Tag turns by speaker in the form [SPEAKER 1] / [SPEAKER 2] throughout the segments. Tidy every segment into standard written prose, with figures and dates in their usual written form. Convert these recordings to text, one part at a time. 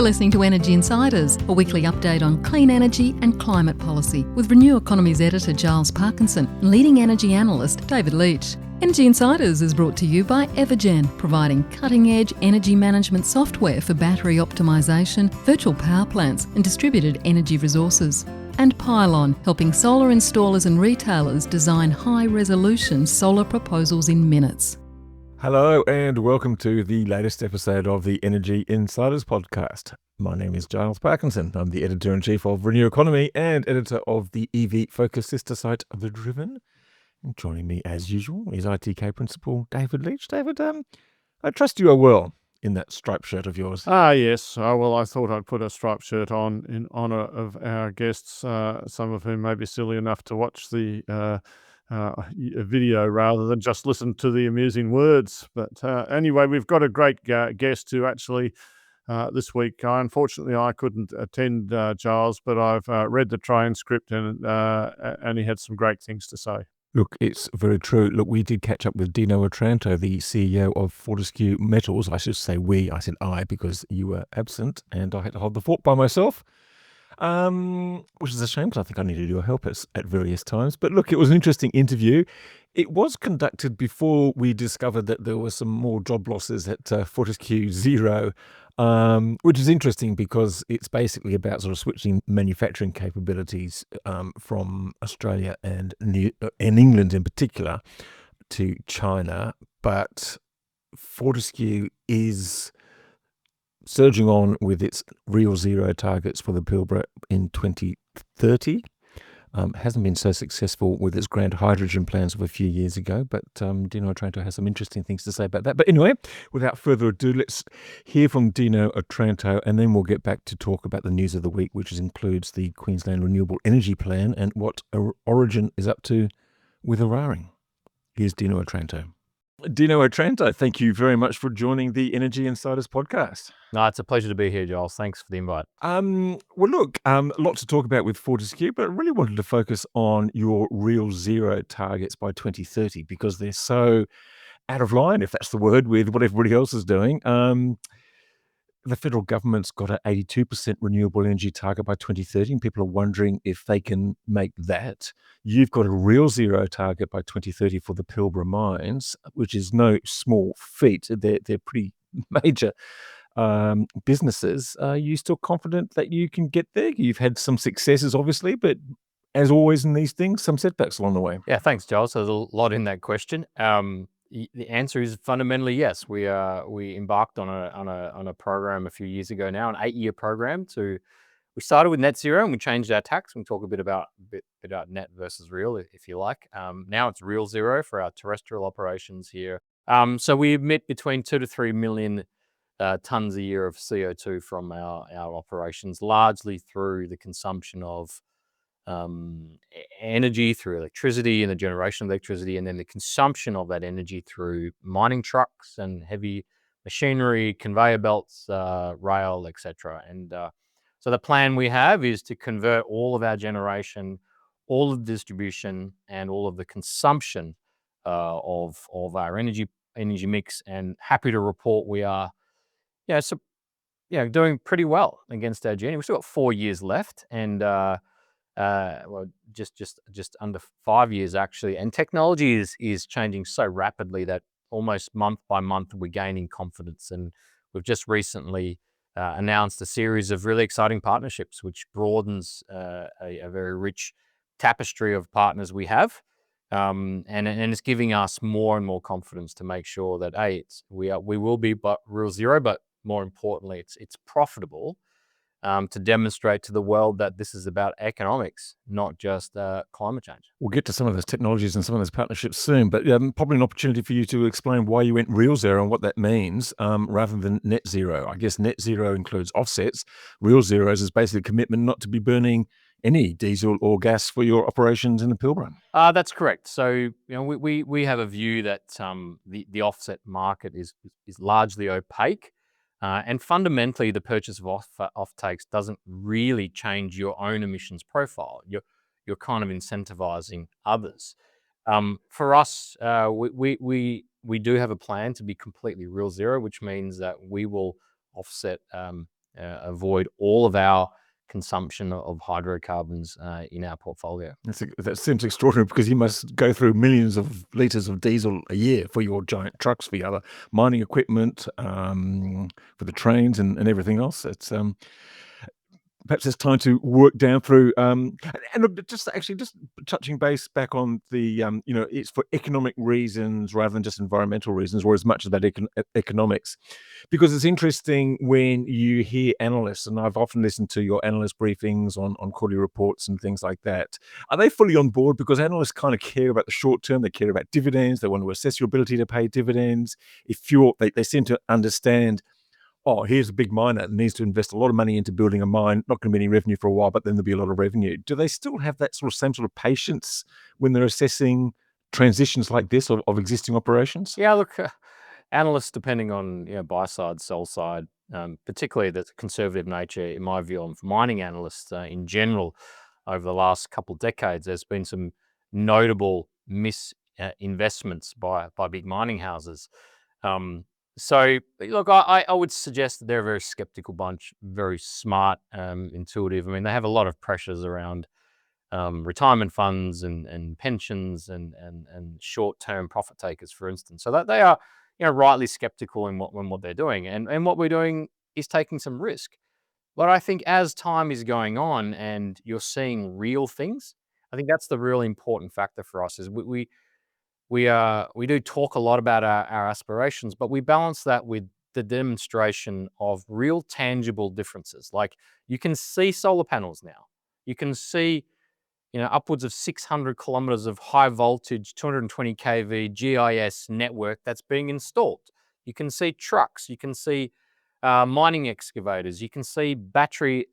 [SPEAKER 1] You're listening to Energy Insiders, a weekly update on clean energy and climate policy with Renew Economy's editor Giles Parkinson and leading energy analyst David Leach. Energy Insiders is brought to you by Evergen, providing cutting-edge energy management software for battery optimisation, virtual power plants and distributed energy resources. And Pylon, helping solar installers and retailers design high-resolution solar proposals in minutes.
[SPEAKER 2] Hello and welcome to the latest episode of the Energy Insiders podcast. My name is Giles Parkinson. I'm the editor-in-chief of Renew Economy and editor of the EV-focused sister site, The Driven. And joining me, as usual, is ITK principal David Leach. David, I trust you are well in that striped shirt of yours.
[SPEAKER 3] Yes. Well, I thought I'd put a striped shirt on in honour of our guests, some of whom may be silly enough to watch the video rather than just listen to the amusing words. But anyway, we've got a great guest who actually this week, unfortunately, I couldn't attend, Giles, but I've read the transcript and he had some great things to say.
[SPEAKER 2] Look, it's very true. Look, we did catch up with Dino Otranto, the CEO of Fortescue Metals. I should say we. I said I because you were absent and I had to hold the fort by myself. Which is a shame because I think I needed your help at various times. But look, it was an interesting interview. It was conducted before we discovered that there were some more job losses at Fortescue Zero, which is interesting because it's basically about sort of switching manufacturing capabilities from Australia and England in particular to China. But Fortescue is surging on with its real zero targets for the Pilbara in 2030. Hasn't been so successful with its grand hydrogen plans of a few years ago, but Dino Otranto has some interesting things to say about that. But anyway, without further ado, let's hear from Dino Otranto, and then we'll get back to talk about the news of the week, which includes the Queensland Renewable Energy Plan and what Origin is up to with Eraring. Here's Dino Otranto. Dino Otranto, thank you very much for joining the Energy Insiders podcast.
[SPEAKER 4] No, it's a pleasure to be here, Giles. Thanks for the invite.
[SPEAKER 2] Well, look, a lot to talk about with Fortescue, but I really wanted to focus on your real zero targets by 2030 because they're so out of line, if that's the word, with what everybody else is doing. The federal government's got an 82% renewable energy target by 2030, and people are wondering if they can make that. You've got a real zero target by 2030 for the Pilbara mines, which is no small feat. They're pretty major businesses. Are you still confident that you can get there? You've had some successes, obviously, but as always in these things, some setbacks along the way.
[SPEAKER 4] Yeah, thanks, Giles. So there's a lot in that question. The answer is fundamentally yes. We embarked on a program a few years ago now, an 8-year program. We started with net zero and we changed our tax. We talk a bit about net versus real, if you like. Now it's real zero for our terrestrial operations here. So we emit between 2 to 3 million tons a year of CO2 from our operations, largely through the consumption of energy through electricity and the generation of electricity, and then the consumption of that energy through mining trucks and heavy machinery, conveyor belts, rail, etc. And so the plan we have is to convert all of our generation, all of the distribution, and all of the consumption of our energy mix. And happy to report we are, doing pretty well against our journey. We've still got 4 years left, and just under 5 years actually. And technology is changing so rapidly that almost month by month we're gaining confidence. And we've just recently announced a series of really exciting partnerships, which broadens a very rich tapestry of partners we have. And it's giving us more and more confidence to make sure that we will be real zero, but more importantly, it's profitable. To demonstrate to the world that this is about economics, not just climate change.
[SPEAKER 2] We'll get to some of those technologies and some of those partnerships soon, but probably an opportunity for you to explain why you went real zero and what that means rather than net zero. I guess net zero includes offsets. Real zeros is basically a commitment not to be burning any diesel or gas for your operations in the Pilbara.
[SPEAKER 4] That's correct. So we have a view that the offset market is largely opaque. And fundamentally, the purchase of offtakes doesn't really change your own emissions profile. You're kind of incentivizing others. For us, we do have a plan to be completely real zero, which means that we will offset avoid all of our consumption of hydrocarbons in our portfolio.
[SPEAKER 2] That seems extraordinary because you must go through millions of litres of diesel a year for your giant trucks, for your other mining equipment, for the trains and everything else. It's perhaps it's time to work down through, and look, just touching base back on the, it's for economic reasons rather than just environmental reasons, or as much about economics, because it's interesting when you hear analysts, and I've often listened to your analyst briefings on quarterly reports and things like that. Are they fully on board? Because analysts kind of care about the short term, they care about dividends, they want to assess your ability to pay dividends. They seem to understand, oh, here's a big miner that needs to invest a lot of money into building a mine, not going to be any revenue for a while, but then there'll be a lot of revenue. Do they still have that same sort of patience when they're assessing transitions like this of existing operations?
[SPEAKER 4] Yeah, look, analysts, depending on buy side, sell side, particularly the conservative nature, in my view, of mining analysts in general, over the last couple of decades, there's been some notable misinvestments by big mining houses. So, look, I would suggest that they're a very skeptical bunch, very smart, intuitive. I mean, they have a lot of pressures around retirement funds and pensions and short-term profit takers, for instance. So that they are, rightly skeptical in what they're doing, and what we're doing is taking some risk. But I think as time is going on and you're seeing real things, I think that's the really important factor for us. Is we do talk a lot about our aspirations, but we balance that with the demonstration of real tangible differences. Like, you can see solar panels now. You can see upwards of 600 kilometers of high voltage, 220 kV GIS network that's being installed. You can see trucks. You can see mining excavators. You can see battery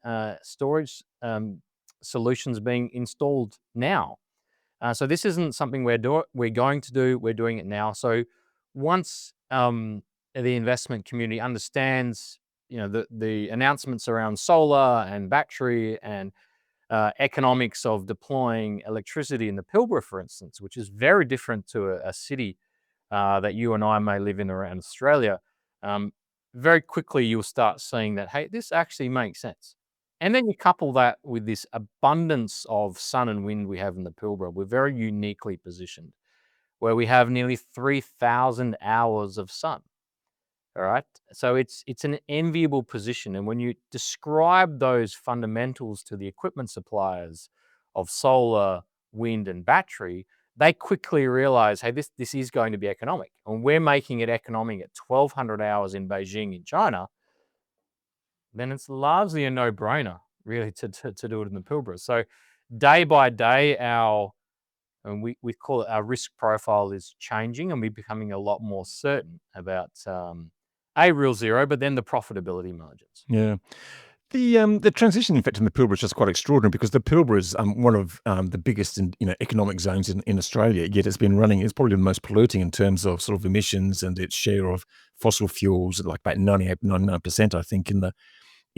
[SPEAKER 4] storage solutions being installed now. So this isn't something we're going to do. We're doing it now. So once the investment community understands, the announcements around solar and battery and economics of deploying electricity in the Pilbara, for instance, which is very different to a city that you and I may live in around Australia, very quickly you'll start seeing that, hey, this actually makes sense. And then you couple that with this abundance of sun and wind we have in the Pilbara. We're very uniquely positioned, where we have nearly 3,000 hours of sun. All right. So it's an enviable position. And when you describe those fundamentals to the equipment suppliers of solar, wind, and battery, they quickly realize, hey, this is going to be economic. And we're making it economic at 1,200 hours in Beijing in China. Then it's largely a no-brainer, really, to do it in the Pilbara. So day by day, we call it our risk profile is changing, and we're becoming a lot more certain about real zero, but then the profitability margins.
[SPEAKER 2] Yeah. The transition, in fact, in the Pilbara is just quite extraordinary, because the Pilbara is one of the biggest economic zones in Australia, yet it's probably the most polluting in terms of sort of emissions and its share of fossil fuels, like about 99%, I think, in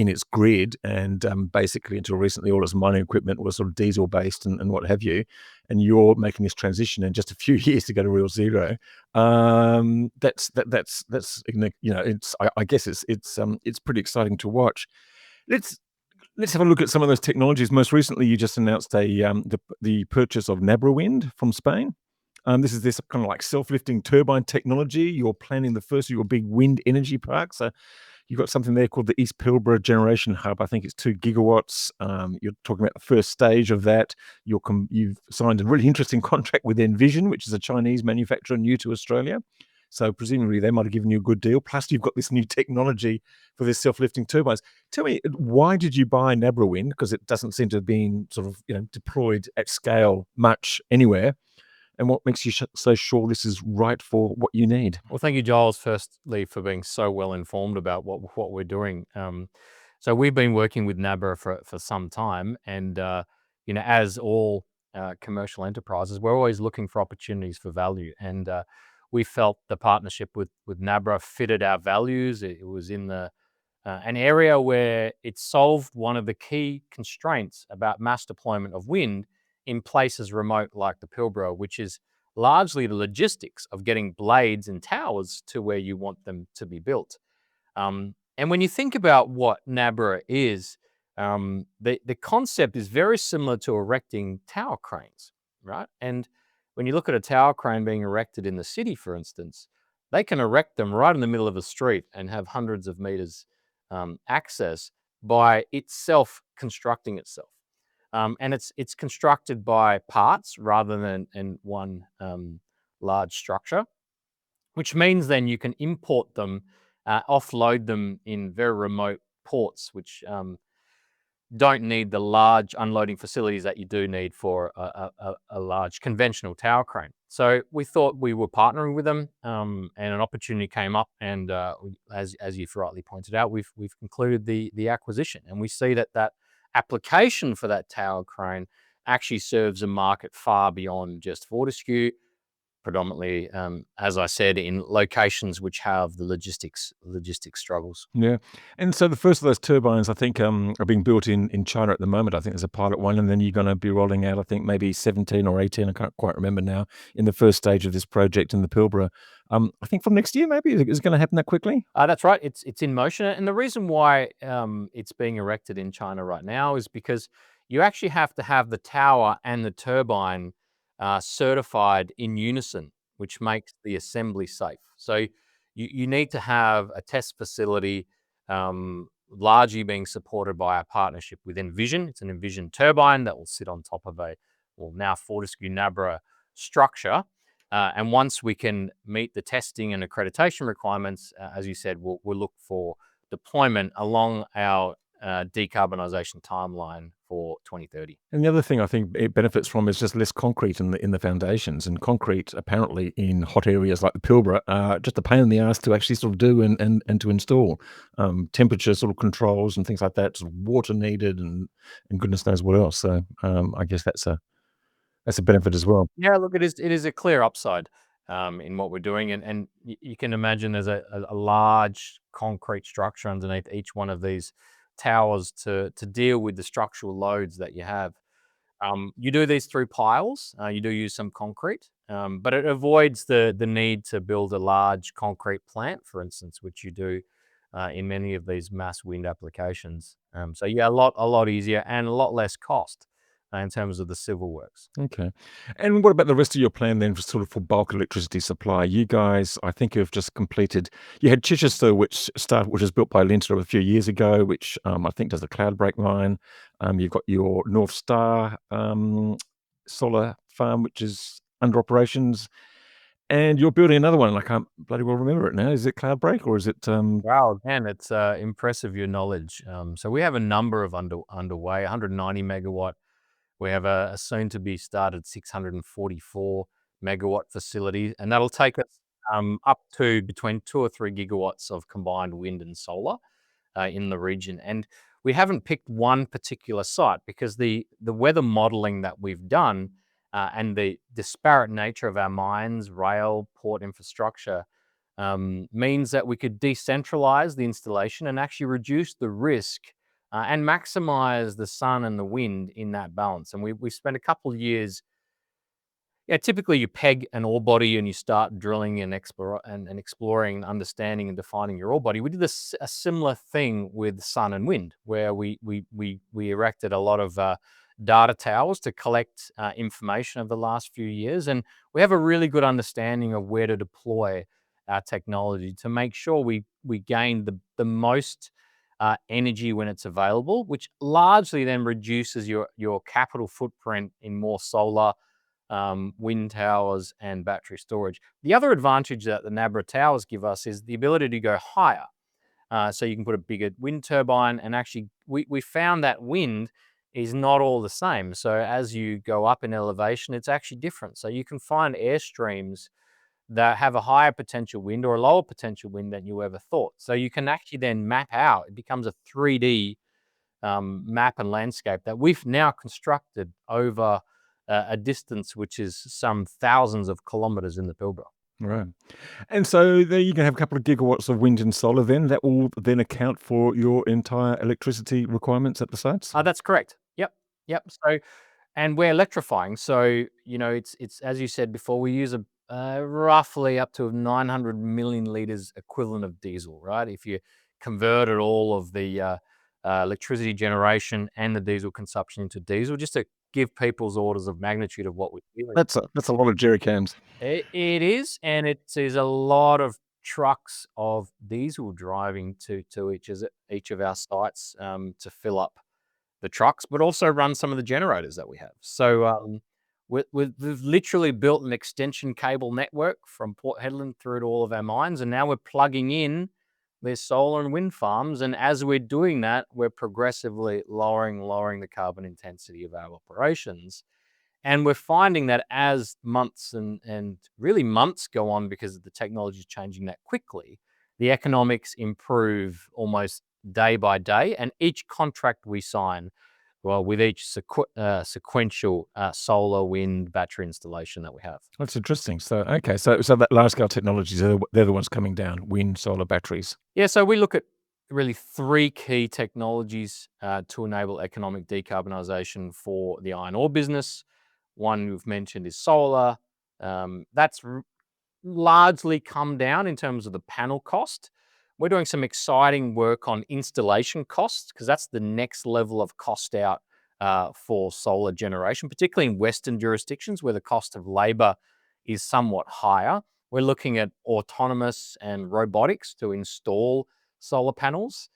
[SPEAKER 2] its grid. And basically, until recently, all its mining equipment was sort of diesel based and what have you. And you're making this transition in just a few years to go to real zero. That's I guess it's pretty exciting to watch. Let's have a look at some of those technologies. Most recently, you just announced the purchase of Nabra Wind from Spain. This is this kind of like self-lifting turbine technology. You're planning the first of your big wind energy parks. You've got something there called the East Pilbara Generation Hub. I think it's 2 gigawatts. You're talking about the first stage of that. You've signed a really interesting contract with Envision, which is a Chinese manufacturer new to Australia. So presumably they might have given you a good deal. Plus, you've got this new technology for this self-lifting turbines. Tell me, why did you buy Nabra Wind? Because it doesn't seem to have been sort of deployed at scale much anywhere. And what makes you so sure this is right for what you need?
[SPEAKER 4] Well, thank you, Giles, firstly, for being so well informed about what we're doing. So we've been working with Nabra for some time, and as all commercial enterprises, we're always looking for opportunities for value. And we felt the partnership with Nabra fitted our values. It was in an area where it solved one of the key constraints about mass deployment of wind in places remote like the Pilbara, which is largely the logistics of getting blades and towers to where you want them to be built. And when you think about what NABRA is, the concept is very similar to erecting tower cranes, right? And when you look at a tower crane being erected in the city, for instance, they can erect them right in the middle of a street and have hundreds of meters access by itself constructing itself. And it's constructed by parts rather than in one large structure, which means then you can import them, offload them in very remote ports, which don't need the large unloading facilities that you do need for a large conventional tower crane. So we thought we were partnering with them, and an opportunity came up, and as you've rightly pointed out, we've concluded the acquisition, and we see that application for that tower crane actually serves a market far beyond just Fortescue, predominantly, as I said, in locations which have the logistics struggles.
[SPEAKER 2] Yeah. And so the first of those turbines, I think, are being built in China at the moment. I think there's a pilot one, and then you're going to be rolling out, I think, maybe 17 or 18. I can't quite remember now, in the first stage of this project in the Pilbara. I think from next year, maybe. Is it going to happen that quickly?
[SPEAKER 4] That's right. It's in motion, and the reason why it's being erected in China right now is because you actually have to have the tower and the turbine certified in unison, which makes the assembly safe. So you need to have a test facility, largely being supported by our partnership with Envision. It's an Envision turbine that will sit on top of now Fortescue NABRA structure. And once we can meet the testing and accreditation requirements, as you said, we'll look for deployment along our decarbonisation timeline for 2030.
[SPEAKER 2] And the other thing I think it benefits from is just less concrete in the foundations. And concrete, apparently, in hot areas like the Pilbara, just a pain in the ass to actually sort of do and to install. Temperature sort of controls and things like that, sort of water needed, and goodness knows what else. So I guess that's a benefit as well.
[SPEAKER 4] Yeah, look, it is a clear upside in what we're doing, and you can imagine there's a large concrete structure underneath each one of these towers to deal with the structural loads that you have. You do these through piles. You do use some concrete, but it avoids the need to build a large concrete plant, for instance, which you do in many of these mass wind applications. So yeah, a lot easier and a lot less cost in terms of the civil works.
[SPEAKER 2] Okay. And what about the rest of your plan then for sort of for bulk electricity supply? You guys, I think you've just completed, you had Chichester, which was built by Linter a few years ago, which I think does the cloud break line. You've got your North Star solar farm, which is under operations. And you're building another one, and I can't bloody well remember it now. Is it Cloudbreak or is it
[SPEAKER 4] Wow, man, it's impressive your knowledge. So we have a number of underway, 190 megawatt. We have a soon to be started 644 megawatt facility, and that'll take us up to between 2 or 3 gigawatts of combined wind and solar in the region. And we haven't picked one particular site because the weather modeling that we've done and the disparate nature of our mines, rail, port infrastructure means that we could decentralize the installation and actually reduce the risk and maximize the sun and the wind in that balance. And we spent a couple of years. Yeah, typically you peg an ore body and you start drilling and exploring, understanding and defining your ore body. We did a similar thing with sun and wind, where we erected a lot of data towers to collect information of the last few years, and we have a really good understanding of where to deploy our technology to make sure we gain the most energy when it's available, which largely then reduces your capital footprint in more solar, wind towers, and battery storage. The other advantage that the NABRA towers give us is the ability to go higher. So you can put a bigger wind turbine, and actually we found that wind is not all the same. So as you go up in elevation, it's actually different. So you can find airstreams that have a higher potential wind or a lower potential wind than you ever thought. So you can actually then map out. It becomes a 3D map and landscape that we've now constructed over a distance which is some thousands of kilometers in the Pilbara.
[SPEAKER 2] right? And so there you can have a couple of gigawatts of wind and solar then. That will then account for your entire electricity requirements at the sites?
[SPEAKER 4] That's correct. Yep. Yep. So, and we're electrifying. So, it's as you said before, we use a roughly up to 900 million liters equivalent of diesel, right? If you converted all of the electricity generation and the diesel consumption into diesel, just to give people's orders of magnitude of what we're doing.
[SPEAKER 2] That's a lot of jerry cans.
[SPEAKER 4] It is, and it is a lot of trucks of diesel driving to each of our sites to fill up the trucks, but also run some of the generators that we have. So we've literally built an extension cable network from Port Hedland through to all of our mines, and now we're plugging in their solar and wind farms. And as we're doing that, we're progressively lowering the carbon intensity of our operations. And we're finding that as months and really months go on, because the technology is changing that quickly, the economics improve almost day by day. And each contract we sign, well, with each sequential solar, wind, battery installation that we have.
[SPEAKER 2] That's interesting. So, okay, so that large scale technologies, they're the ones coming down: wind, solar, batteries.
[SPEAKER 4] Yeah, so we look at really three key technologies to enable economic decarbonisation for the iron ore business. One we've mentioned is solar. That's largely come down in terms of the panel cost. We're doing some exciting work on installation costs, because that's the next level of cost out for solar generation, particularly in Western jurisdictions where the cost of labour is somewhat higher. We're looking at autonomous and robotics to install solar panels,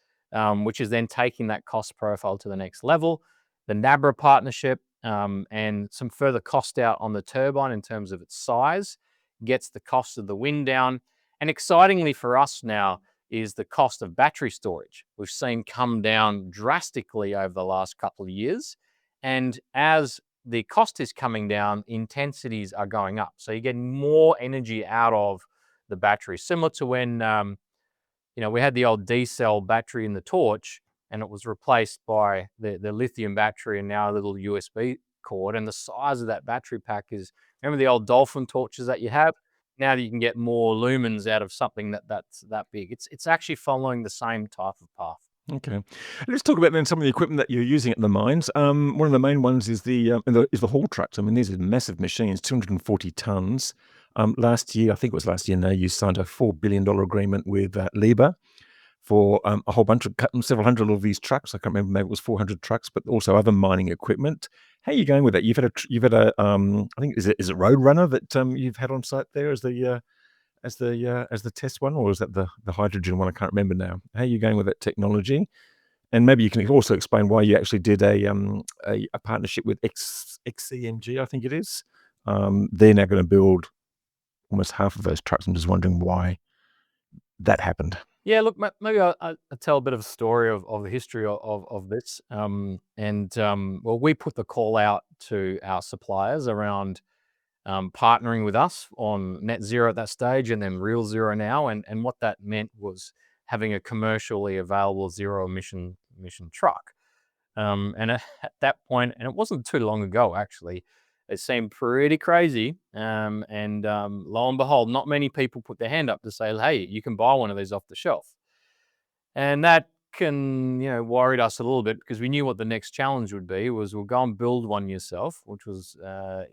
[SPEAKER 4] which is then taking that cost profile to the next level. The NABRA partnership and some further cost out on the turbine in terms of its size gets the cost of the wind down. And excitingly for us now is the cost of battery storage. We've seen come down drastically over the last couple of years. And as the cost is coming down, intensities are going up. So you're getting more energy out of the battery, similar to when we had the old D-cell battery in the torch, and it was replaced by the lithium battery and now a little USB cord. And the size of that battery pack is, remember the old dolphin torches that you have? Now you can get more lumens out of something that's that big. It's actually following the same type of path.
[SPEAKER 2] Okay, let's talk about then some of the equipment that you're using at the mines. One of the main ones is the haul trucks. I mean, these are massive machines, 240 tons. Last year, I think it was last year now, you signed a $4 billion agreement with Liebherr for a whole bunch of several hundred of these trucks. I can't remember, maybe it was 400 trucks, but also other mining equipment. How are you going with that? You've had a I think is it Roadrunner that you've had on site there as the test one, or is that the hydrogen one? I can't remember now. How are you going with that technology? And maybe you can also explain why you actually did a partnership with XCMG, I think it is. They're now going to build almost half of those trucks. I'm just wondering why that happened.
[SPEAKER 4] Yeah, look, maybe I'll tell a bit of a story of the history of this. Well, we put the call out to our suppliers around partnering with us on net zero at that stage, and then real zero now. And what that meant was having a commercially available zero emission truck. And at that point, and it wasn't too long ago, actually, it seemed pretty crazy. Lo and behold, not many people put their hand up to say, hey, you can buy one of these off the shelf. And that worried us a little bit, because we knew what the next challenge would be was, we'll go and build one yourself, which was a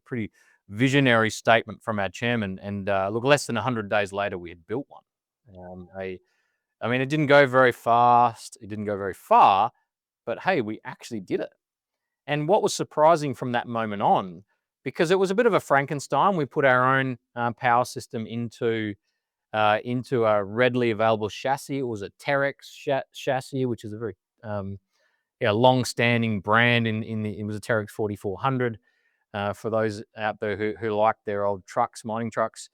[SPEAKER 4] pretty visionary statement from our chairman. And look, less than 100 days later, we had built one. I mean, it didn't go very fast. It didn't go very far, but hey, we actually did it. And what was surprising from that moment on, because it was a bit of a Frankenstein, we put our own power system into a readily available chassis. It was a Terex chassis, which is a very long-standing brand. It was a Terex 4400 for those out there who like their old trucks, mining trucks.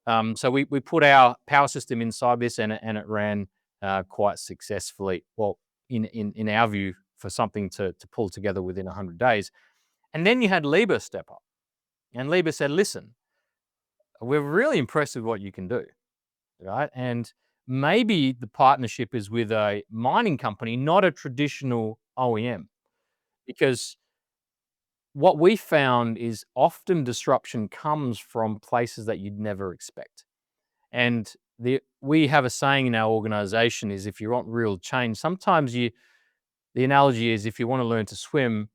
[SPEAKER 4] So we put our power system inside this, and it ran quite successfully. Well, in our view, for something to pull together within 100 days. And then you had Liebherr step up. And Liebherr said, listen, we're really impressed with what you can do, right? And maybe the partnership is with a mining company, not a traditional OEM. Because what we found is often disruption comes from places that you'd never expect. And we have a saying in our organization is, if you want real change, sometimes the analogy is, if you want to learn to swim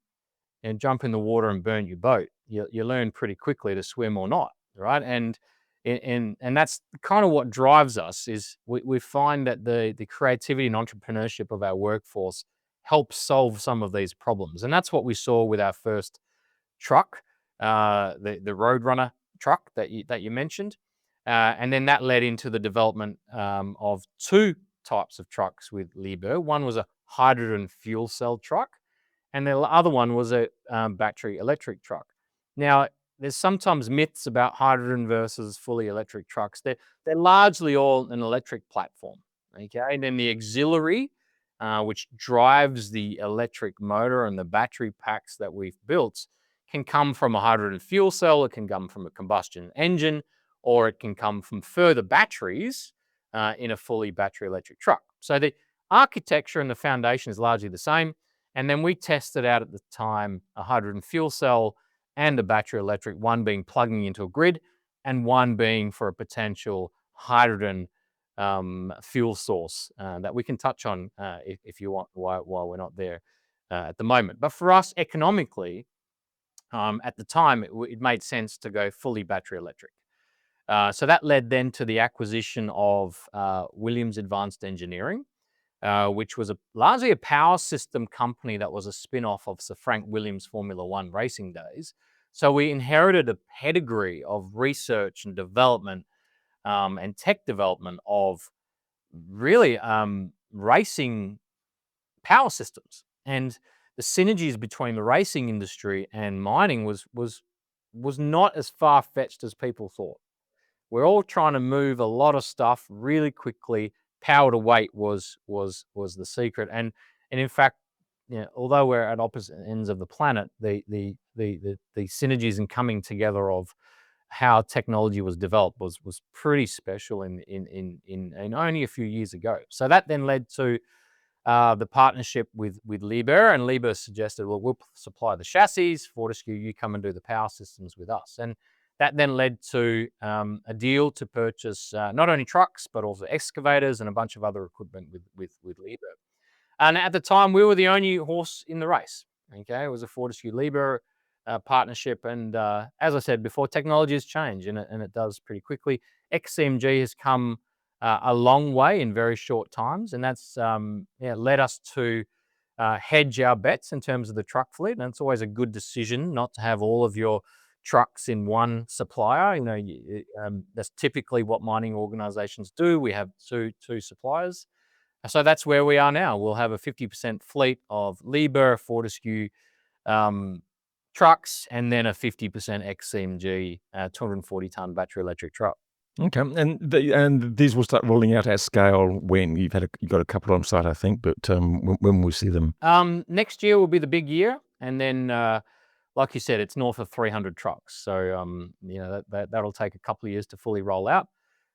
[SPEAKER 4] and jump in the water and burn your boat, you learn pretty quickly to swim or not, right? And And that's kind of what drives us. Is we find that the creativity and entrepreneurship of our workforce helps solve some of these problems, and that's what we saw with our first truck, the Roadrunner truck that you mentioned, and then that led into the development of two types of trucks with Liebherr. One was a hydrogen fuel cell truck, and the other one was a battery electric truck. Now, there's sometimes myths about hydrogen versus fully electric trucks. They're largely all an electric platform, okay? And then the auxiliary, which drives the electric motor and the battery packs that we've built, can come from a hydrogen fuel cell, it can come from a combustion engine, or it can come from further batteries in a fully battery electric truck. So the architecture and the foundation is largely the same. And then we tested out at the time a hydrogen fuel cell and a battery electric, one being plugging into a grid and one being for a potential hydrogen fuel source that we can touch on if you want while we're not there at the moment. But for us, economically, at the time, it made sense to go fully battery electric. So that led then to the acquisition of Williams Advanced Engineering, which was largely a power system company that was a spin-off of Sir Frank Williams' Formula One racing days. So we inherited a pedigree of research and development and tech development of really racing power systems. And the synergies between the racing industry and mining was not as far-fetched as people thought. We're all trying to move a lot of stuff really quickly. Power to weight was the secret, and in fact, although we're at opposite ends of the planet, the synergies and coming together of how technology was developed was pretty special in only a few years ago. So that then led to the partnership with Liebherr, and Liebherr suggested, well, we'll supply the chassis, Fortescue, you come and do the power systems with us. And that then led to a deal to purchase not only trucks, but also excavators and a bunch of other equipment with Liebherr. And at the time, we were the only horse in the race. Okay, it was a Fortescue Liebherr partnership. And as I said before, technology has changed, and it does pretty quickly. XCMG has come a long way in very short times, and that's led us to hedge our bets in terms of the truck fleet. And it's always a good decision not to have all of your trucks in one supplier. That's typically what mining organizations do. We have two suppliers. So that's where we are now. We'll have a 50% fleet of Liebherr, Fortescue trucks, and then a 50% XCMG 240-ton battery electric truck.
[SPEAKER 2] Okay, and these will start rolling out at scale when you've got a couple on site, I think. But when will we see them?
[SPEAKER 4] Next year will be the big year, and then, like you said, it's north of 300 trucks. So that'll take a couple of years to fully roll out.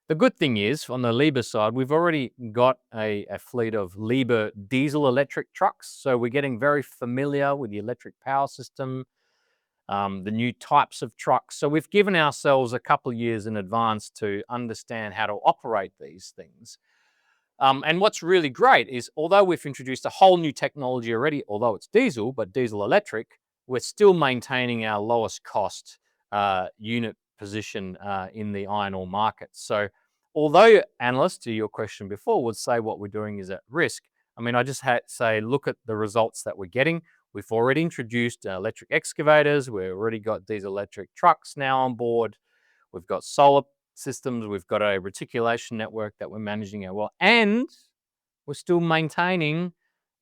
[SPEAKER 4] The good thing is, on the Liebherr side, we've already got a fleet of Liebherr diesel electric trucks. So we're getting very familiar with the electric power system, the new types of trucks. So we've given ourselves a couple of years in advance to understand how to operate these things. And what's really great is, although we've introduced a whole new technology already, although it's diesel, but diesel electric, we're still maintaining our lowest cost unit position in the iron ore market. So although analysts, to your question before, would say what we're doing is at risk, I mean, I just had to say, look at the results that we're getting. We've already introduced electric excavators. We've already got diesel electric trucks now on board. We've got solar systems. We've got a reticulation network that we're managing as well. And we're still maintaining,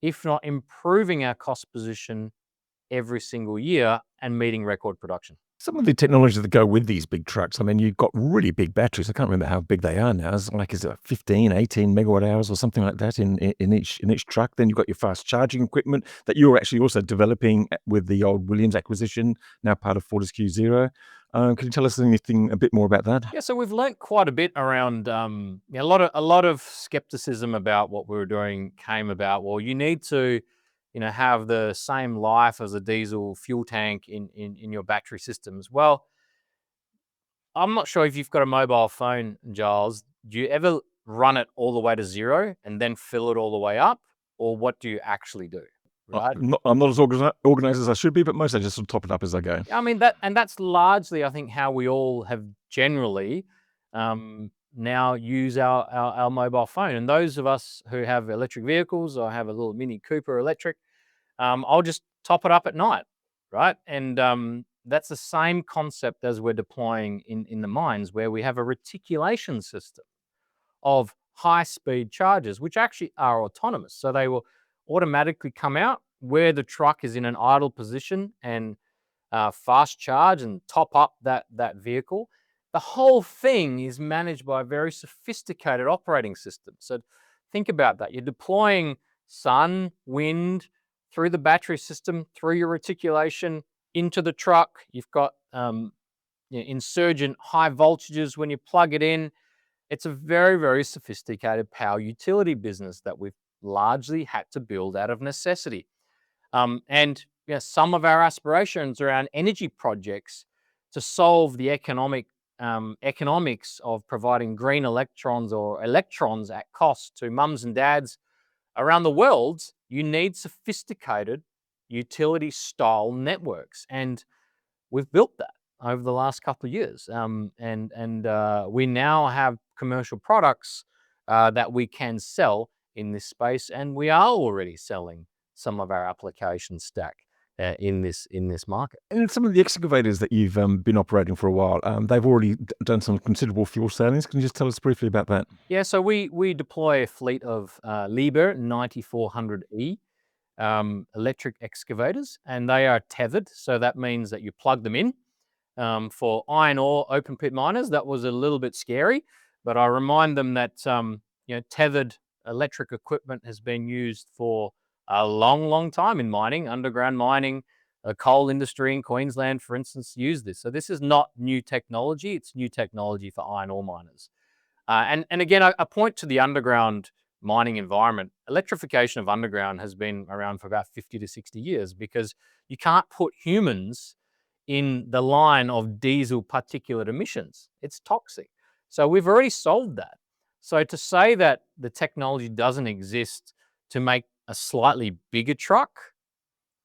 [SPEAKER 4] if not improving, our cost position every single year and meeting record production.
[SPEAKER 2] Some of the technologies that go with these big trucks, I mean, you've got really big batteries. I can't remember how big they are now. Is it 15, 18 megawatt hours or something like that in each truck? Then you've got your fast charging equipment that you're actually also developing with the old Williams acquisition, now part of Fortescue Zero. Can you tell us anything a bit more about that?
[SPEAKER 4] Yeah, so we've learnt quite a bit around a lot of skepticism about what we were doing came about. Well, you need to have the same life as a diesel fuel tank in your battery systems. Well, I'm not sure if you've got a mobile phone, Giles. Do you ever run it all the way to zero and then fill it all the way up? Or what do you actually do? Right?
[SPEAKER 2] I'm not as organized as I should be, but mostly I just sort of top it up as I go.
[SPEAKER 4] I mean, that's largely, I think, how we all have generally now use our mobile phone. And those of us who have electric vehicles, or have a little Mini Cooper electric, I'll just top it up at night, right? And that's the same concept as we're deploying in the mines, where we have a reticulation system of high-speed chargers, which actually are autonomous. So they will automatically come out where the truck is in an idle position and fast charge and top up that vehicle. The whole thing is managed by a very sophisticated operating system. So think about that. You're deploying sun, wind through the battery system, through your reticulation into the truck. You've got insurgent high voltages when you plug it in. It's a very, very sophisticated power utility business that we've largely had to build out of necessity. And some of our aspirations around energy projects to solve the economics of providing green electrons or electrons at cost to mums and dads around the world, you need sophisticated utility style networks. And we've built that over the last couple of years. We now have commercial products that we can sell in this space, and we are already selling some of our application stack in this market.
[SPEAKER 2] And some of the excavators that you've been operating for a while, they've already done some considerable fuel savings. Can you just tell us briefly about that?
[SPEAKER 4] Yeah, so we deploy a fleet of Liebherr 9400E electric excavators, and they are tethered. So that means that you plug them in. For iron ore open pit miners, that was a little bit scary, but I remind them that tethered electric equipment has been used for a long, long time in mining, underground mining. The coal industry in Queensland, for instance, use this. So this is not new technology. It's new technology for iron ore miners. And again, I point to the underground mining environment. Electrification of underground has been around for about 50 to 60 years, because you can't put humans in the line of diesel particulate emissions. It's toxic. So we've already solved that. So to say that the technology doesn't exist to make a slightly bigger truck,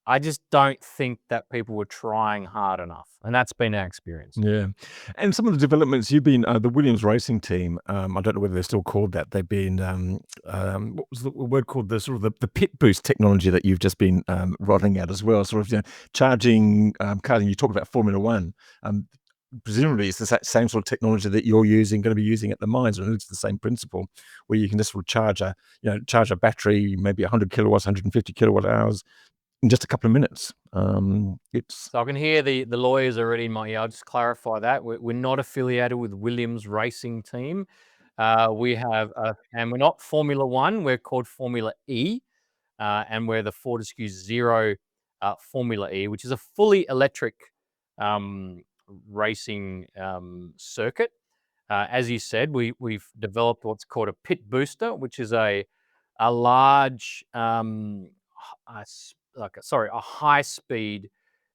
[SPEAKER 4] I just don't think that people were trying hard enough. And that's been our experience.
[SPEAKER 2] Yeah. And some of the developments you've been, the Williams racing team, I don't know whether they're still called that. They've been, what was the word called? The sort of the pit boost technology that you've just been rolling out as well. Sort of, charging cars. And you talk about Formula One. Presumably it's the same sort of technology that you're going to be using at the mines, or it's the same principle, where you can just sort of charge a battery, maybe 100 kilowatts, 150 kilowatt hours, in just a couple of minutes.
[SPEAKER 4] So I can hear the lawyers already in my ear. I'll just clarify that. We're not affiliated with Williams Racing Team. And we're not Formula One. We're called Formula E. And we're the Fortescue Zero Formula E, which is a fully electric racing circuit. As you said, we've developed what's called a pit booster, which is a large a high-speed,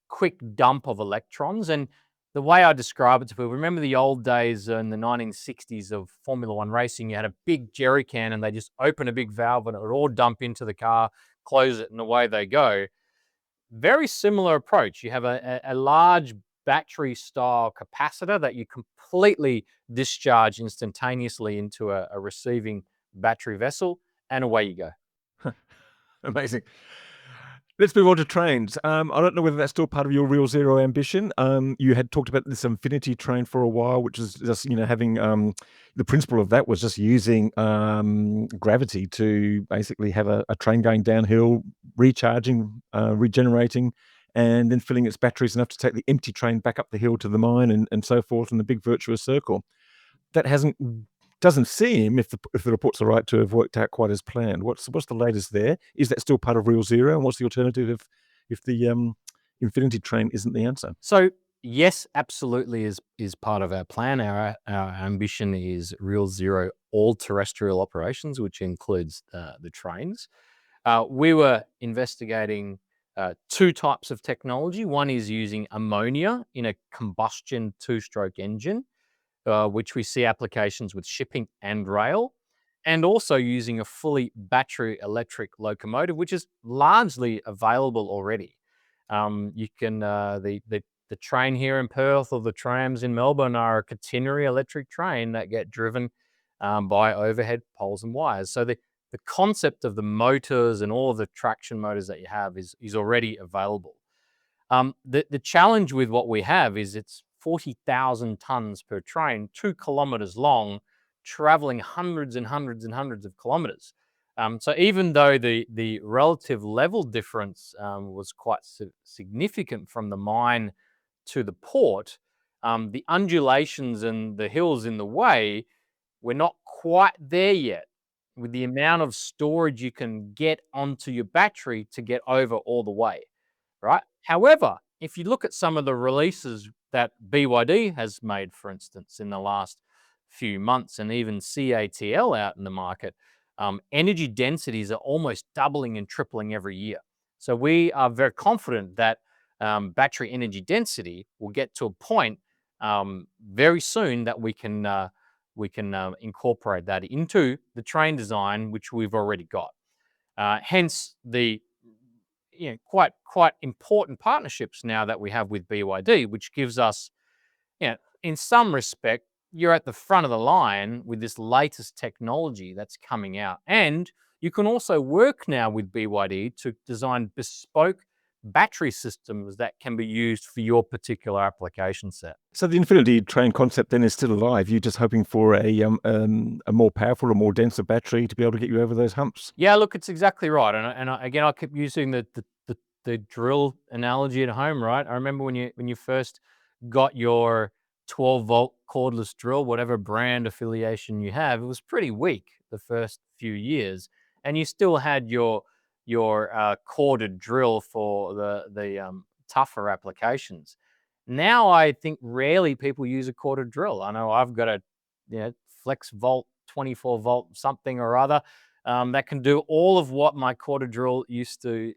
[SPEAKER 4] quick dump of electrons. And the way I describe it to people, remember the old days in the 1960s of Formula One racing, you had a big jerry can and they just open a big valve and it would all dump into the car, close it, and away they go. Very similar approach. You have a large battery-style capacitor that you completely discharge instantaneously into a receiving battery vessel, and away you go.
[SPEAKER 2] Amazing. Let's move on to trains. I don't know whether that's still part of your Real Zero ambition. You had talked about this Infinity train for a while, which is just, having the principle of that was just using gravity to basically have a train going downhill, recharging, regenerating, and then filling its batteries enough to take the empty train back up the hill to the mine and so forth in the big virtuous circle. That doesn't seem, if the reports are right, to have worked out quite as planned. What's the latest there? Is that still part of Real Zero? And what's the alternative if the Infinity train isn't the answer?
[SPEAKER 4] So yes, absolutely is part of our plan. Our ambition is Real Zero all terrestrial operations, which includes the trains. We were investigating two types of technology. One is using ammonia in a combustion two-stroke engine, which we see applications with shipping and rail, and also using a fully battery electric locomotive, which is largely available already. You can the the train here in Perth or the trams in Melbourne are a catenary electric train that get driven by overhead poles and wires. So the concept of the motors and all of the traction motors that you have is already available. The challenge with what we have is it's 40,000 tons per train, 2 kilometers long, traveling hundreds and hundreds and hundreds of kilometers. So even though the relative level difference was quite significant from the mine to the port, the undulations and the hills in the way, we're not quite there yet with the amount of storage you can get onto your battery to get over all the way, right? However, if you look at some of the releases that BYD has made, for instance, in the last few months, and even CATL out in the market, energy densities are almost doubling and tripling every year. So we are very confident that battery energy density will get to a point very soon that we can incorporate that into the train design, which we've already got. Hence the quite important partnerships now that we have with BYD, which gives us, in some respect, you're at the front of the line with this latest technology that's coming out. And you can also work now with BYD to design bespoke battery systems that can be used for your particular application set.
[SPEAKER 2] So the infinity train concept then is still alive. You're just hoping for a more powerful or more denser battery to be able to get you over those humps.
[SPEAKER 4] Yeah, look, it's exactly right. And again, I keep using the drill analogy at home, right? I remember when you first got your 12-volt cordless drill, whatever brand affiliation you have, it was pretty weak the first few years, and you still had your corded drill for the tougher applications. Now I think rarely people use a corded drill. I know I've got a flex volt 24-volt something or other that can do all of what my corded drill used to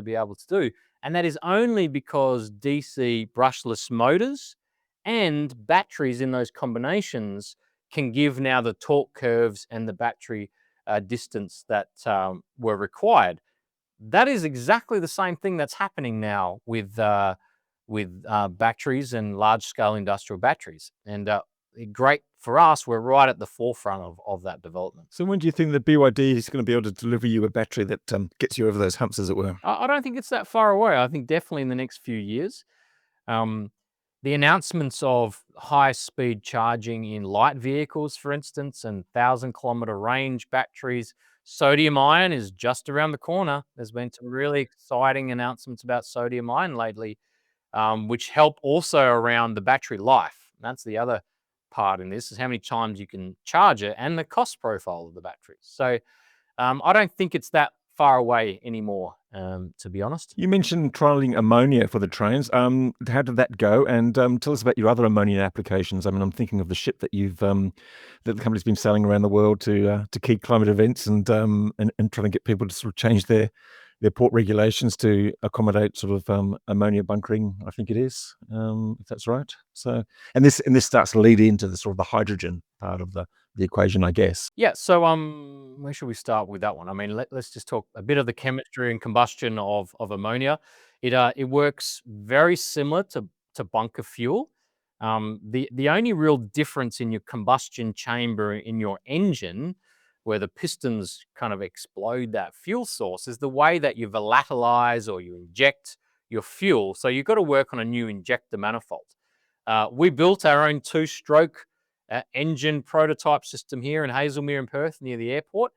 [SPEAKER 4] be able to do. And that is only because DC brushless motors and batteries in those combinations can give now the torque curves and the battery distance that were required. That is exactly the same thing that's happening now with batteries and large-scale industrial batteries. And great for us, we're right at the forefront of that development.
[SPEAKER 2] So when do you think the BYD is going to be able to deliver you a battery that gets you over those humps, as it were?
[SPEAKER 4] I don't think it's that far away. I think definitely in the next few years. The announcements of high-speed charging in light vehicles, for instance, and 1,000-kilometer range batteries. Sodium ion is just around the corner. There's been some really exciting announcements about sodium ion lately, which help also around the battery life. And that's the other part in this, is how many times you can charge it and the cost profile of the batteries. So I don't think it's that far away anymore, to be honest.
[SPEAKER 2] You mentioned trialing ammonia for the trains. How did that go? And tell us about your other ammonia applications. I mean, I'm thinking of the ship that that the company's been sailing around the world to key climate events and trying to get people to sort of change their port regulations to accommodate sort of ammonia bunkering, I think it is, if that's right. So, and this starts to lead into the sort of the hydrogen part of the equation, I guess.
[SPEAKER 4] Yeah. So, where should we start with that one? I mean, let's just talk a bit of the chemistry and combustion of ammonia. It works very similar to bunker fuel. The only real difference in your combustion chamber in your engine, where the pistons kind of explode that fuel source, is the way that you volatilize or you inject your fuel. So you've got to work on a new injector manifold. We built our own two-stroke engine prototype system here in Hazelmere in Perth near the airport.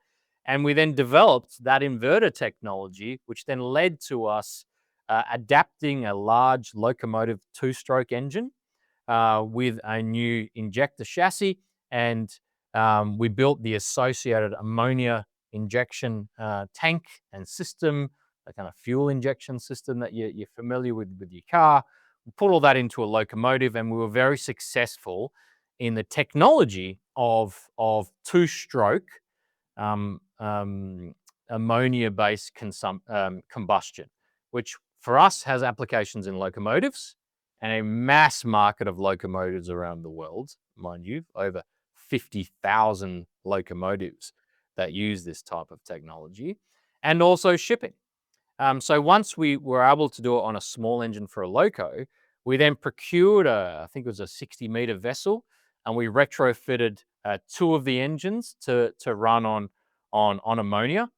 [SPEAKER 4] And we then developed that inverter technology, which then led to us adapting a large locomotive two-stroke engine with a new injector chassis. And we built the associated ammonia injection tank and system, a kind of fuel injection system that you're familiar with your car. We put all that into a locomotive, and we were very successful in the technology of two-stroke ammonia-based combustion, which for us has applications in locomotives and a mass market of locomotives around the world, mind you, over 50,000 locomotives that use this type of technology, and also shipping. So once we were able to do it on a small engine for a loco, We then procured I think it was a 60-meter vessel, and we retrofitted 2 of the engines to run on ammonia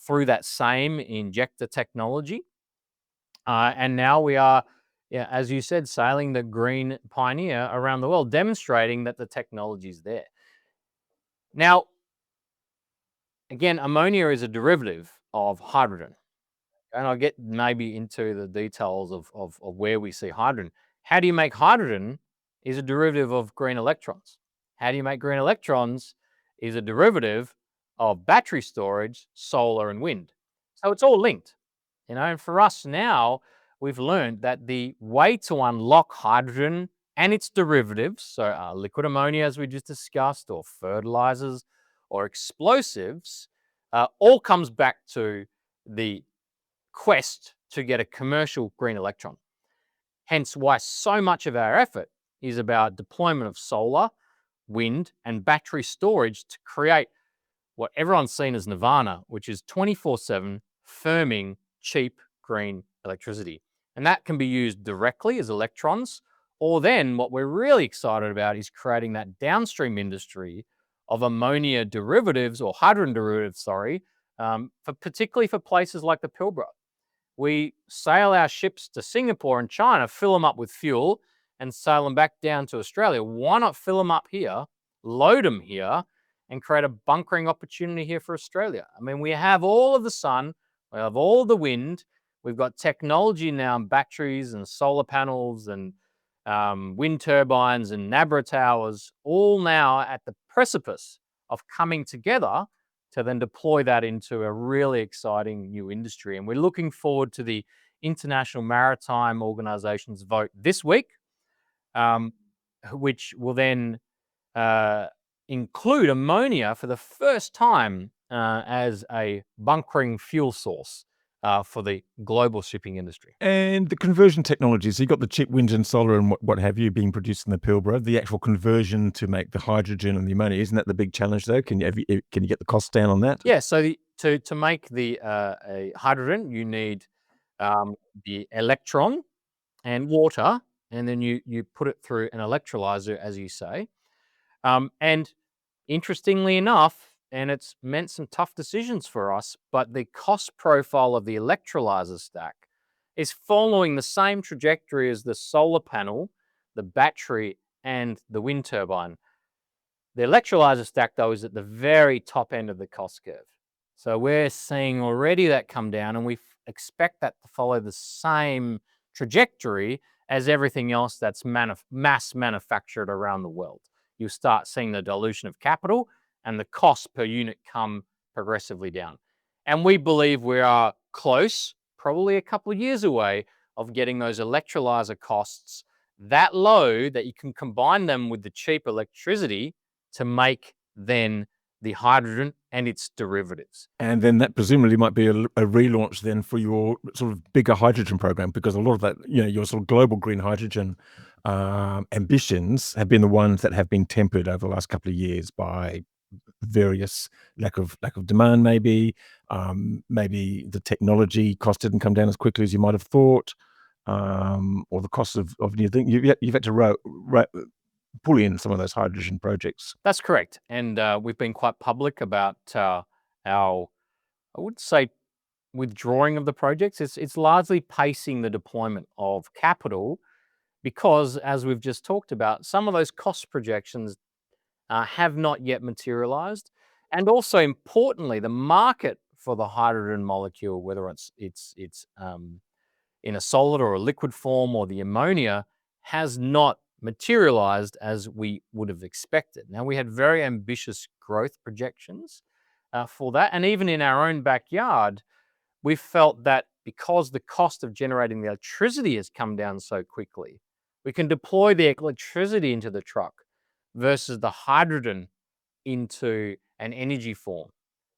[SPEAKER 4] through that same injector technology. And now we are, yeah, as you said, sailing the green pioneer around the world, demonstrating that the technology is there. Now, again, ammonia is a derivative of hydrogen. And I'll get maybe into the details of where we see hydrogen. How do you make hydrogen is a derivative of green electrons. How do you make green electrons is a derivative of battery storage, solar, and wind. So it's all linked. And for us now, we've learned that the way to unlock hydrogen and its derivatives, so liquid ammonia, as we just discussed, or fertilizers, or explosives, all comes back to the quest to get a commercial green electron. Hence why so much of our effort is about deployment of solar, wind, and battery storage to create what everyone's seen as nirvana, which is 24/7 firming, cheap green electricity. And that can be used directly as electrons, or then what we're really excited about is creating that downstream industry of ammonia derivatives, or hydrogen derivatives, particularly for places like the Pilbara. We sail our ships to Singapore and China, fill them up with fuel, and sail them back down to Australia. Why not fill them up here, load them here, and create a bunkering opportunity here for Australia? I mean, we have all of the sun, we have all of the wind, we've got technology now, batteries and solar panels and wind turbines and Nabra towers, all now at the precipice of coming together to then deploy that into a really exciting new industry. And we're looking forward to the International Maritime Organization's vote this week, which will then include ammonia for the first time as a bunkering fuel source for the global shipping industry.
[SPEAKER 2] And the conversion technologies, so you've got the cheap wind and solar and what have you being produced in the Pilbara. The actual conversion to make the hydrogen and the ammonia, isn't that the big challenge though? Can you get the costs down on that?
[SPEAKER 4] Yeah, so to make the a hydrogen, you need the electron and water, and then you put it through an electrolyzer, as you say. And interestingly enough, and it's meant some tough decisions for us, but the cost profile of the electrolyzer stack is following the same trajectory as the solar panel, the battery, and the wind turbine. The electrolyzer stack, though, is at the very top end of the cost curve. So we're seeing already that come down, and we expect that to follow the same trajectory as everything else that's mass manufactured around the world. You start seeing the dilution of capital and the cost per unit come progressively down. And we believe we are close, probably a couple of years away, of getting those electrolyzer costs that low that you can combine them with the cheap electricity to make then the hydrogen and its derivatives.
[SPEAKER 2] And then that presumably might be a relaunch then for your sort of bigger hydrogen program, because a lot of that, your sort of global green hydrogen ambitions have been the ones that have been tempered over the last couple of years by various lack of demand, maybe the technology cost didn't come down as quickly as you might have thought, or the cost of new things. You've had to pull in some of those hydrogen projects.
[SPEAKER 4] That's correct. And we've been quite public about our, I would say, withdrawing of the projects. It's largely pacing the deployment of capital because, as we've just talked about, some of those cost projections have not yet materialized. And also, importantly, the market for the hydrogen molecule, whether it's in a solid or a liquid form, or the ammonia, has not materialized as we would have expected. Now, we had very ambitious growth projections for that. And even in our own backyard, we felt that because the cost of generating the electricity has come down so quickly, we can deploy the electricity into the truck versus the hydrogen into an energy form.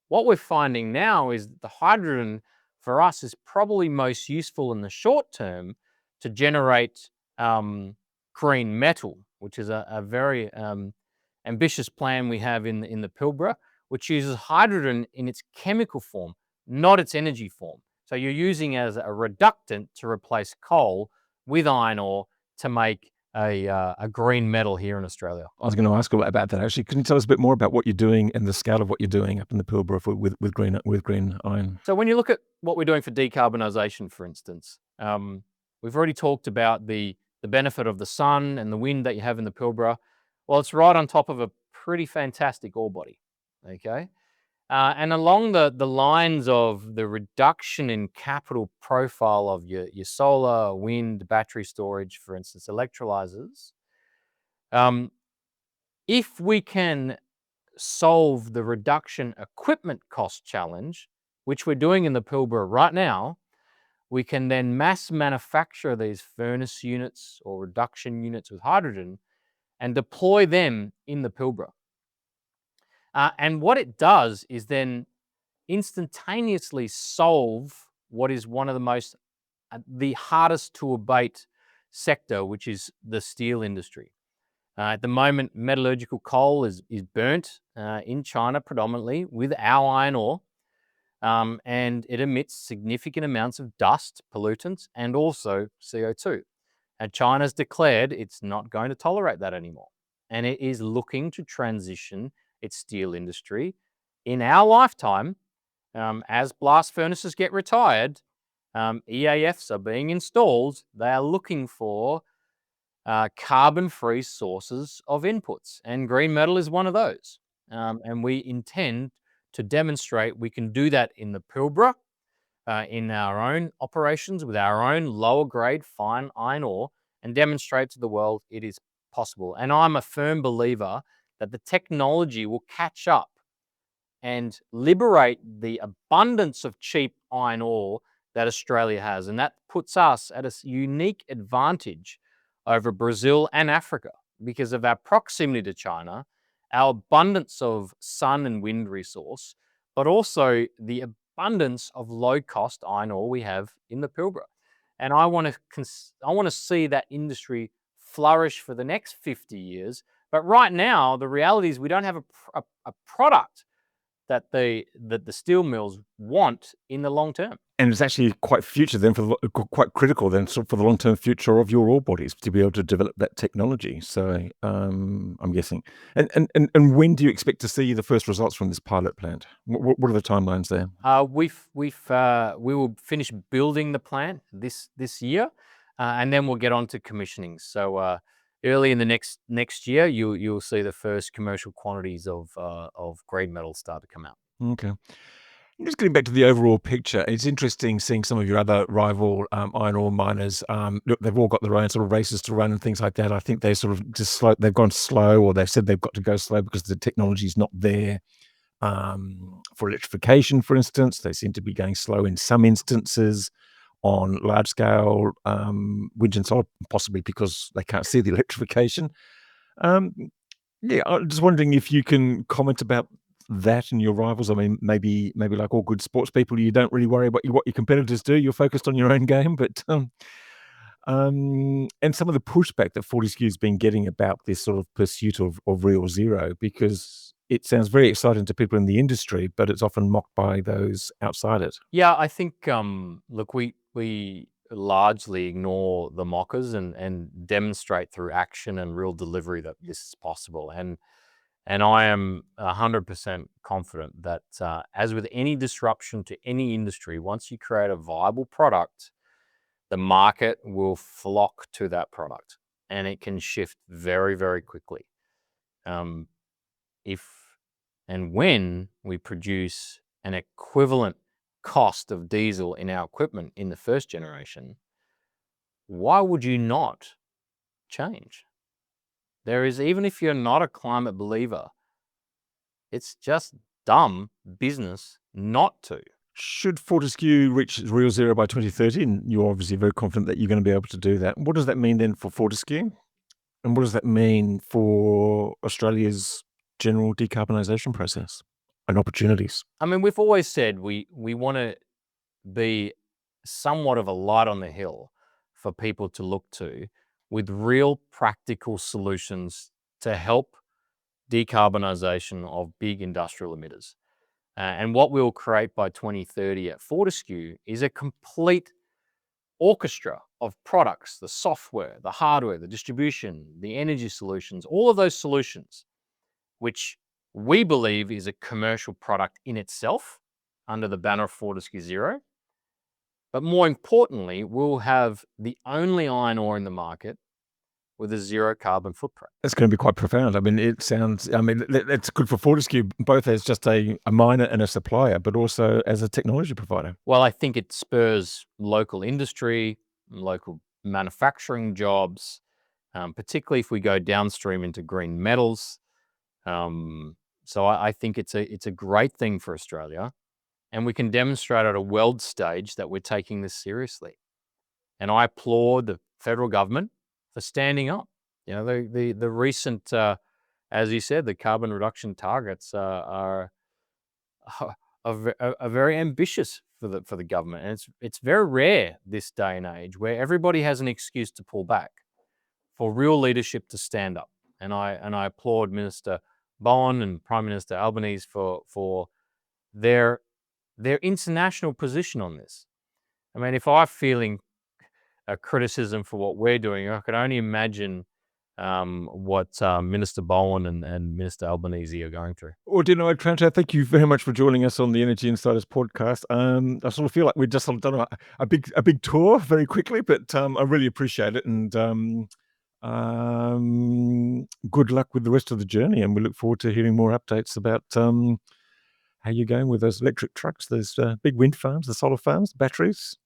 [SPEAKER 4] What we're finding now is that the hydrogen for us is probably most useful in the short term to generate green metal, which is a very ambitious plan we have in the Pilbara, which uses hydrogen in its chemical form, not its energy form. So you're using as a reductant to replace coal with iron ore to make a green metal here in Australia.
[SPEAKER 2] I was going to ask about that actually. Can you tell us a bit more about what you're doing and the scale of what you're doing up in the Pilbara with green iron?
[SPEAKER 4] So when you look at what we're doing for decarbonisation, for instance, we've already talked about the benefit of the sun and the wind that you have in the Pilbara. Well, it's right on top of a pretty fantastic ore body, okay? And along the lines of the reduction in capital profile of your solar, wind, battery storage, for instance, electrolyzers, if we can solve the reduction equipment cost challenge, which we're doing in the Pilbara right now, we can then mass manufacture these furnace units or reduction units with hydrogen and deploy them in the Pilbara. And what it does is then instantaneously solve what is one of the hardest to abate sector, which is the steel industry. At the moment, metallurgical coal is burnt in China predominantly with our iron ore, and it emits significant amounts of dust, pollutants, and also CO2. And China's declared it's not going to tolerate that anymore, and it is looking to transition its steel industry in our lifetime. As blast furnaces get retired, EAFs are being installed. They are looking for carbon-free sources of inputs, and green metal is one of those. And we intend to demonstrate we can do that in the Pilbara, in our own operations with our own lower grade fine iron ore, and demonstrate to the world it is possible. And I'm a firm believer that the technology will catch up and liberate the abundance of cheap iron ore that Australia has. And that puts us at a unique advantage over Brazil and Africa because of our proximity to China, our abundance of sun and wind resource, but also the abundance of low-cost iron ore we have in the Pilbara. And I want to see that industry flourish for the next 50 years. But right now, the reality is we don't have a product that the steel mills want in the long term.
[SPEAKER 2] And it's actually quite future then quite critical then for the long-term future of your ore bodies to be able to develop that technology. So I'm guessing. And when do you expect to see the first results from this pilot plant? What are the timelines there?
[SPEAKER 4] We will finish building the plant this year, and then we'll get on to commissioning. So early in the next year, you'll see the first commercial quantities of green metal start to come out.
[SPEAKER 2] Okay. Just getting back to the overall picture, it's interesting seeing some of your other rival iron ore miners. Look, they've all got their own sort of races to run and things like that. I think they sort of they've gone slow, or they've said they've got to go slow because the technology is not there. For electrification, for instance, they seem to be going slow in some instances on large scale wind and solar, possibly because they can't see the electrification. Yeah, I'm just wondering if you can comment about that and your rivals. I mean, maybe like all good sports people, you don't really worry about what your competitors do. You're focused on your own game. But and some of the pushback that Fortescue's been getting about this sort of pursuit of real zero, because it sounds very exciting to people in the industry, but it's often mocked by those outside it.
[SPEAKER 4] Yeah, I think look, we largely ignore the mockers and demonstrate through action and real delivery that this is possible. And I am 100% confident that as with any disruption to any industry, once you create a viable product, the market will flock to that product, and it can shift very, very quickly. If and when we produce an equivalent cost of diesel in our equipment in the first generation, why would you not change? There is, even if you're not a climate believer, it's just dumb business not to.
[SPEAKER 2] Should Fortescue reach real zero by 2030, and you're obviously very confident that you're going to be able to do that, what does that mean then for Fortescue? And what does that mean for Australia's general decarbonisation process and opportunities?
[SPEAKER 4] I mean, we've always said we want to be somewhat of a light on the hill for people to look to with real practical solutions to help decarbonisation of big industrial emitters. And what we'll create by 2030 at Fortescue is a complete orchestra of products, the software, the hardware, the distribution, the energy solutions, all of those solutions, which we believe is a commercial product in itself under the banner of Fortescue Zero. But more importantly, we'll have the only iron ore in the market with a zero carbon footprint.
[SPEAKER 2] It's going to be quite profound. I mean, it's good for Fortescue, both as just a miner and a supplier, but also as a technology provider.
[SPEAKER 4] Well, I think it spurs local industry, local manufacturing jobs, particularly if we go downstream into green metals. So I think it's a great thing for Australia, and we can demonstrate at a world stage that we're taking this seriously. And I applaud the federal government for standing up. You know, the recent, as you said, the carbon reduction targets are very ambitious for the government, and it's very rare this day and age where everybody has an excuse to pull back, for real leadership to stand up. And I applaud Minister Bowen and Prime Minister Albanese for their international position on this. I mean, if I'm feeling a criticism for what we're doing, I can only imagine what Minister Bowen and Minister Albanese are going through.
[SPEAKER 2] Well, Dino Otranto, thank you very much for joining us on the Energy Insiders podcast. I sort of feel like we've just sort of done a big tour very quickly, but I really appreciate it, and good luck with the rest of the journey. And we look forward to hearing more updates about how you're going with those electric trucks, those big wind farms, the solar farms, batteries,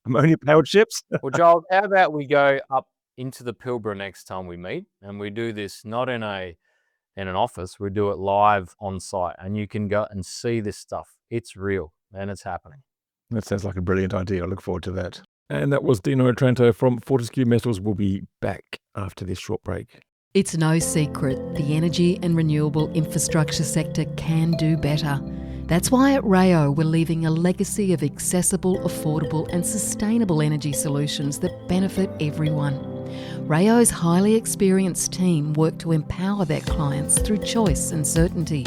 [SPEAKER 2] ammonia-powered ships.
[SPEAKER 4] Well, Joel, how about we go up into the Pilbara next time we meet, and we do this not in an office, we do it live on site, and you can go and see this stuff. It's real and it's happening.
[SPEAKER 2] That sounds like a brilliant idea. I look forward to that. And that was Dino Otranto from Fortescue Metals. We'll be back after this short break.
[SPEAKER 1] It's no secret the energy and renewable infrastructure sector can do better. That's why at Rayo we're leaving a legacy of accessible, affordable and sustainable energy solutions that benefit everyone. Rayo's highly experienced team work to empower their clients through choice and certainty,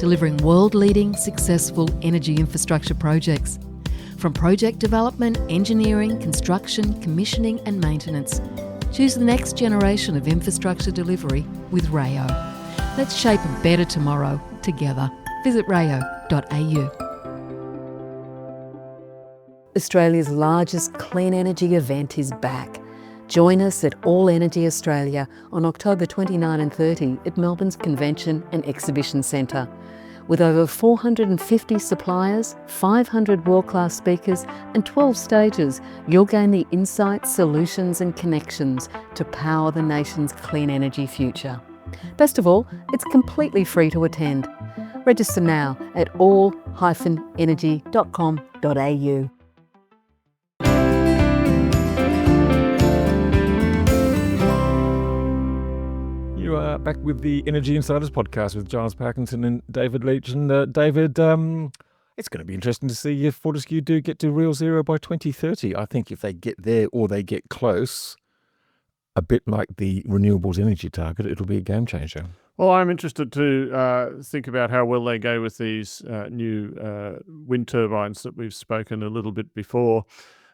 [SPEAKER 1] delivering world-leading, successful energy infrastructure projects. From project development, engineering, construction, commissioning and maintenance, choose the next generation of infrastructure delivery with Rayo. Let's shape a better tomorrow together. Visit rayo.au. Australia's largest clean energy event is back. Join us at All Energy Australia on October 29 and 30 at Melbourne's Convention and Exhibition Centre. With over 450 suppliers, 500 world-class speakers and 12 stages, you'll gain the insights, solutions and connections to power the nation's clean energy future. Best of all, it's completely free to attend. Register now at all-energy.com.au.
[SPEAKER 2] You are back with the Energy Insiders podcast with Giles Parkinson and David Leach. And David, it's going to be interesting to see if Fortescue do get to real zero by 2030. I think if they get there or they get close, a bit like the renewables energy target, it'll be a game changer.
[SPEAKER 3] Well, I'm interested to think about how well they go with these new wind turbines that we've spoken a little bit before.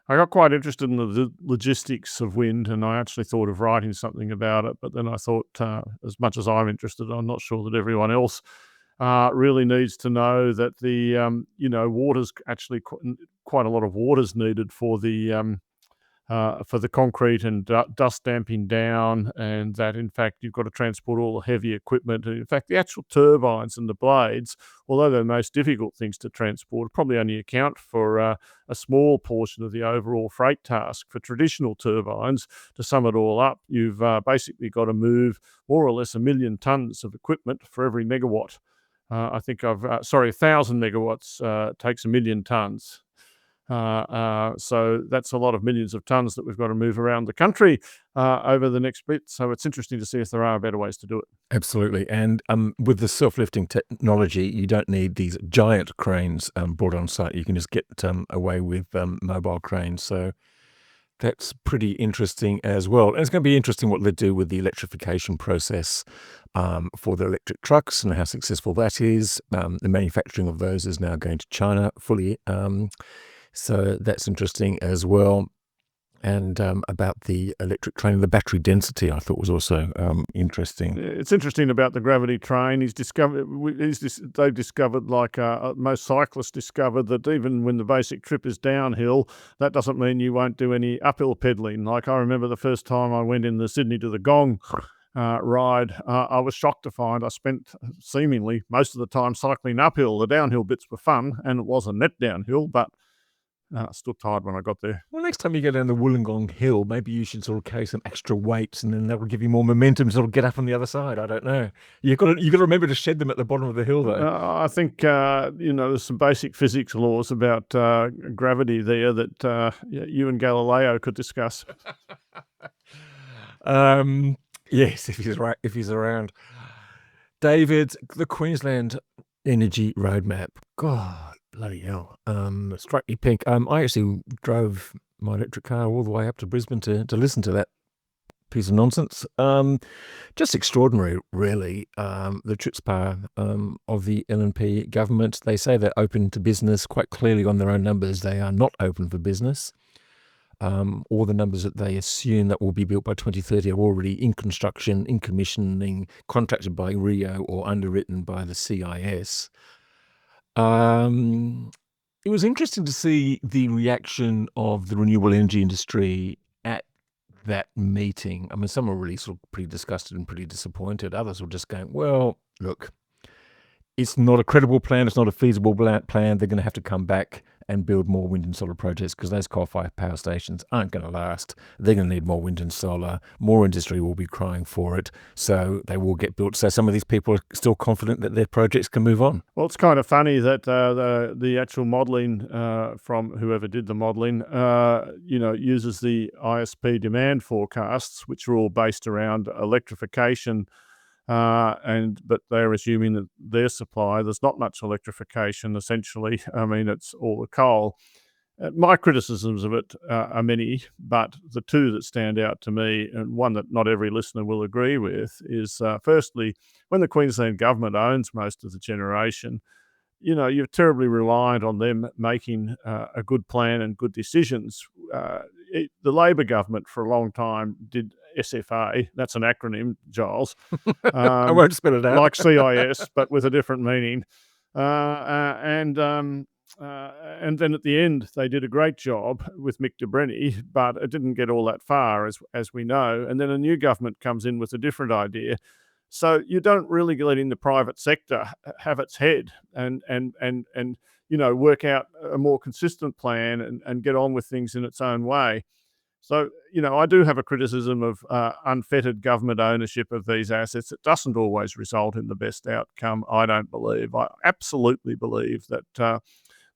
[SPEAKER 3] I got quite interested in the logistics of wind, and I actually thought of writing something about it. But then I thought, as much as I'm interested, I'm not sure that everyone else really needs to know that the water's actually quite a lot of water's needed for the concrete and dust damping down, and that in fact you've got to transport all the heavy equipment. And in fact, the actual turbines and the blades, although they're the most difficult things to transport, probably only account for a small portion of the overall freight task. For traditional turbines, to sum it all up, you've basically got to move more or less 1 million tonnes of equipment for every megawatt. 1,000 megawatts takes 1 million tonnes. So that's a lot of millions of tonnes that we've got to move around the country over the next bit. So it's interesting to see if there are better ways to do it.
[SPEAKER 2] Absolutely. And with the self-lifting technology, you don't need these giant cranes brought on site. You can just get away with mobile cranes. So that's pretty interesting as well. And it's going to be interesting what they do with the electrification process for the electric trucks and how successful that is. The manufacturing of those is now going to China fully. So that's interesting as well. and about the electric train, the battery density, I thought was also interesting.
[SPEAKER 3] It's interesting about the gravity train. They've discovered, like most cyclists discovered, that even when the basic trip is downhill, that doesn't mean you won't do any uphill pedalling. Like, I remember the first time I went in the Sydney to the Gong ride, I was shocked to find I spent seemingly most of the time cycling uphill. The downhill bits were fun, and it was a net downhill, but still tired when I got there.
[SPEAKER 2] Well, next time you go down the Wollongong Hill, maybe you should sort of carry some extra weights, and then that will give you more momentum to sort of get up on the other side. I don't know. You've got to remember to shed them at the bottom of the hill, though.
[SPEAKER 3] I think there's some basic physics laws about gravity there that you and Galileo could discuss.
[SPEAKER 2] Yes, if he's around. David, the Queensland Energy Roadmap. God, bloody hell. Strike me pink. I actually drove my electric car all the way up to Brisbane to listen to that piece of nonsense. Just extraordinary, really. The chutzpah of the LNP government. They say they're open to business. Quite clearly on their own numbers, they are not open for business. All the numbers that they assume that will be built by 2030 are already in construction, in commissioning, contracted by Rio or underwritten by the CIS. It was interesting to see the reaction of the renewable energy industry at that meeting. I mean, some were really sort of pretty disgusted and pretty disappointed. Others were just going, well, look, it's not a credible plan. It's not a feasible plan. They're going to have to come back and build more wind and solar projects because those coal-fired power stations aren't going to last. They're going to need more wind and solar. More industry will be crying for it, so they will get built. So some of these people are still confident that their projects can move on.
[SPEAKER 3] Well, it's kind of funny that the actual modelling from whoever did the modelling, uses the ISP demand forecasts, which are all based around electrification. But they're assuming that their supply, there's not much electrification, essentially. I mean, it's all the coal. My criticisms of it are many, but the two that stand out to me, and one that not every listener will agree with, is firstly, when the Queensland government owns most of the generation, you're terribly reliant on them making a good plan and good decisions. The Labor government for a long time did SFA. That's an acronym, Giles.
[SPEAKER 2] I won't spell it out.
[SPEAKER 3] Like CIS, but with a different meaning. And then at the end, they did a great job with Mick de Brenny, but it didn't get all that far, as we know. And then a new government comes in with a different idea. So you don't really let in the private sector have its head and work out a more consistent plan and get on with things in its own way. So, I do have a criticism of unfettered government ownership of these assets. It doesn't always result in the best outcome, I don't believe. I absolutely believe that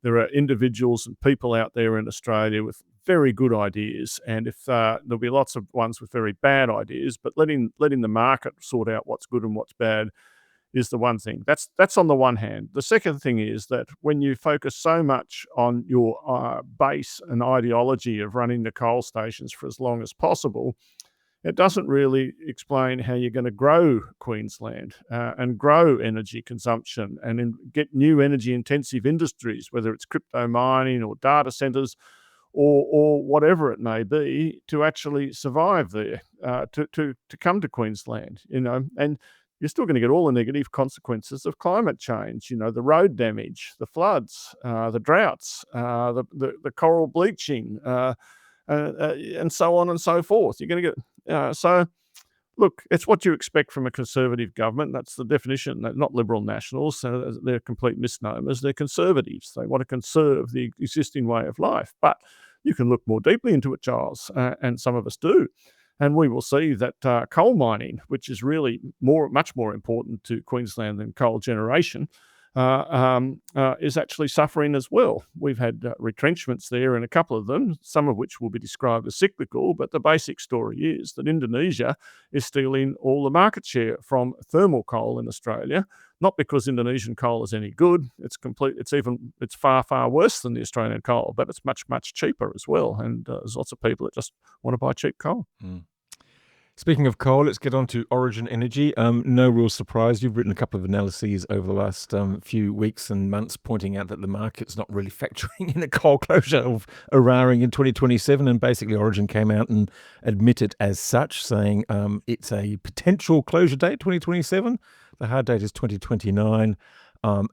[SPEAKER 3] there are individuals and people out there in Australia with very good ideas, and if there'll be lots of ones with very bad ideas, but letting the market sort out what's good and what's bad is the one thing. That's on the one hand. The second thing is that when you focus so much on your base and ideology of running the coal stations for as long as possible, it doesn't really explain how you're going to grow Queensland and grow energy consumption and get new energy-intensive industries, whether it's crypto mining or data centres or whatever it may be, to actually survive there, to come to Queensland, and you're still going to get all the negative consequences of climate change, the road damage, the floods, the droughts, the coral bleaching, and so on and so forth. You're going to get so. Look, it's what you expect from a Conservative government. That's the definition. They're not Liberal Nationals. They're complete misnomers. They're Conservatives. They want to conserve the existing way of life. But you can look more deeply into it, Giles, and some of us do. And we will see that coal mining, which is really much more important to Queensland than coal generation, is actually suffering as well. We've had retrenchments there in a couple of them, some of which will be described as cyclical, but the basic story is that Indonesia is stealing all the market share from thermal coal in Australia, not because Indonesian coal is any good. It's far, far worse than the Australian coal, but it's much, much cheaper as well. And there's lots of people that just want to buy cheap coal.
[SPEAKER 2] Speaking of coal, let's get on to Origin Energy. No real surprise. You've written a couple of analyses over the last few weeks and months pointing out that the market's not really factoring in a coal closure of Eraring in 2027. And basically Origin came out and admitted as such, saying it's a potential closure date, 2027. The hard date is 2029.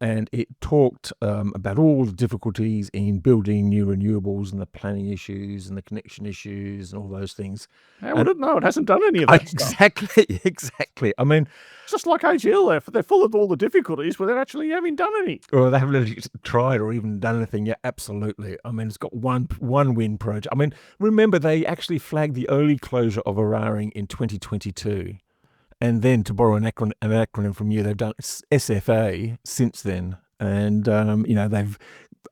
[SPEAKER 2] And it talked about all the difficulties in building new renewables and the planning issues and the connection issues and all those things.
[SPEAKER 3] How would it know? It hasn't done any of that stuff.
[SPEAKER 2] Exactly. I mean,
[SPEAKER 3] It's just like AGL, they're full of all the difficulties without actually having done any.
[SPEAKER 2] well, they haven't really tried or even done anything yet. Absolutely. I mean, it's got one wind project. I mean, remember, they actually flagged the early closure of Eraring in 2022. And then, to borrow an acronym from you, they've done SFA since then. And, they've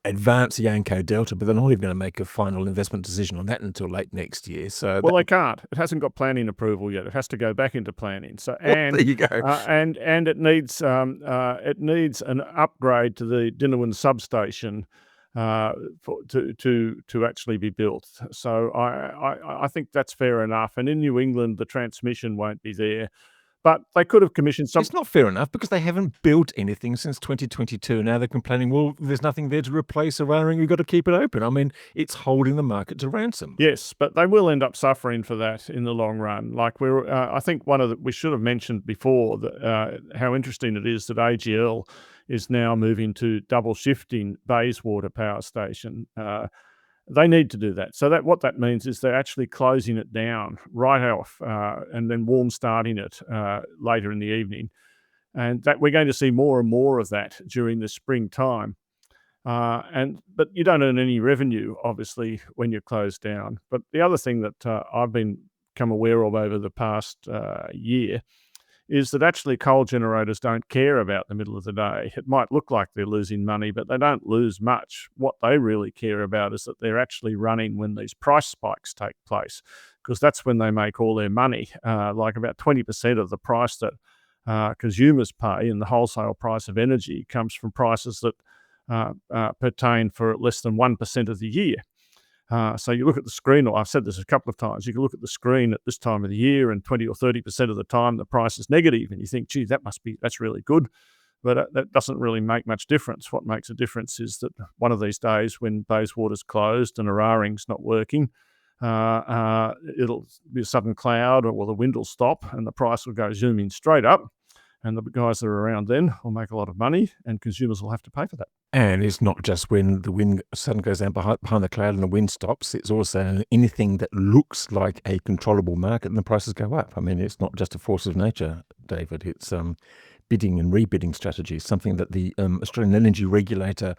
[SPEAKER 2] advanced the Yanco Delta, but they're not even going to make a final investment decision on that until late next year. So
[SPEAKER 3] Well, they can't. It hasn't got planning approval yet. It has to go back into planning. So, and
[SPEAKER 2] there you go.
[SPEAKER 3] and it needs an upgrade to the Dinawan substation to actually be built. So I think that's fair enough. And in New England, the transmission won't be there. But they could have commissioned some.
[SPEAKER 2] It's not fair enough because they haven't built anything since 2022. Now they're complaining, well, there's nothing there to replace Eraring. We've got to keep it open. I mean, it's holding the market to ransom.
[SPEAKER 3] Yes, but they will end up suffering for that in the long run. Like I think we should have mentioned before that how interesting it is that AGL is now moving to double shifting Bayswater Power Station. They need to do that. So what that means is they're actually closing it down right off and then warm starting it later in the evening. And that we're going to see more and more of that during the springtime. But you don't earn any revenue, obviously, when you're closed down. But the other thing that I've become aware of over the past year is that actually coal generators don't care about the middle of the day. It might look like they're losing money, but they don't lose much. What they really care about is that they're actually running when these price spikes take place, because that's when they make all their money. Like about 20% of the price that consumers pay in the wholesale price of energy comes from prices that pertain for less than 1% of the year. So you look at the screen, or I've said this a couple of times, you can look at the screen at this time of the year and 20 or 30% of the time the price is negative and you think, gee, that's really good. But that doesn't really make much difference. What makes a difference is that one of these days when Bayswater's closed and Eraring's not working, it'll be a sudden cloud or the wind will stop and the price will go zooming straight up. And the guys that are around then will make a lot of money and consumers will have to pay for that.
[SPEAKER 2] And it's not just when the wind suddenly goes down behind the cloud and the wind stops. It's also anything that looks like a controllable market and the prices go up. I mean, it's not just a force of nature, David. It's bidding and rebidding strategies, something that the Australian Energy Regulator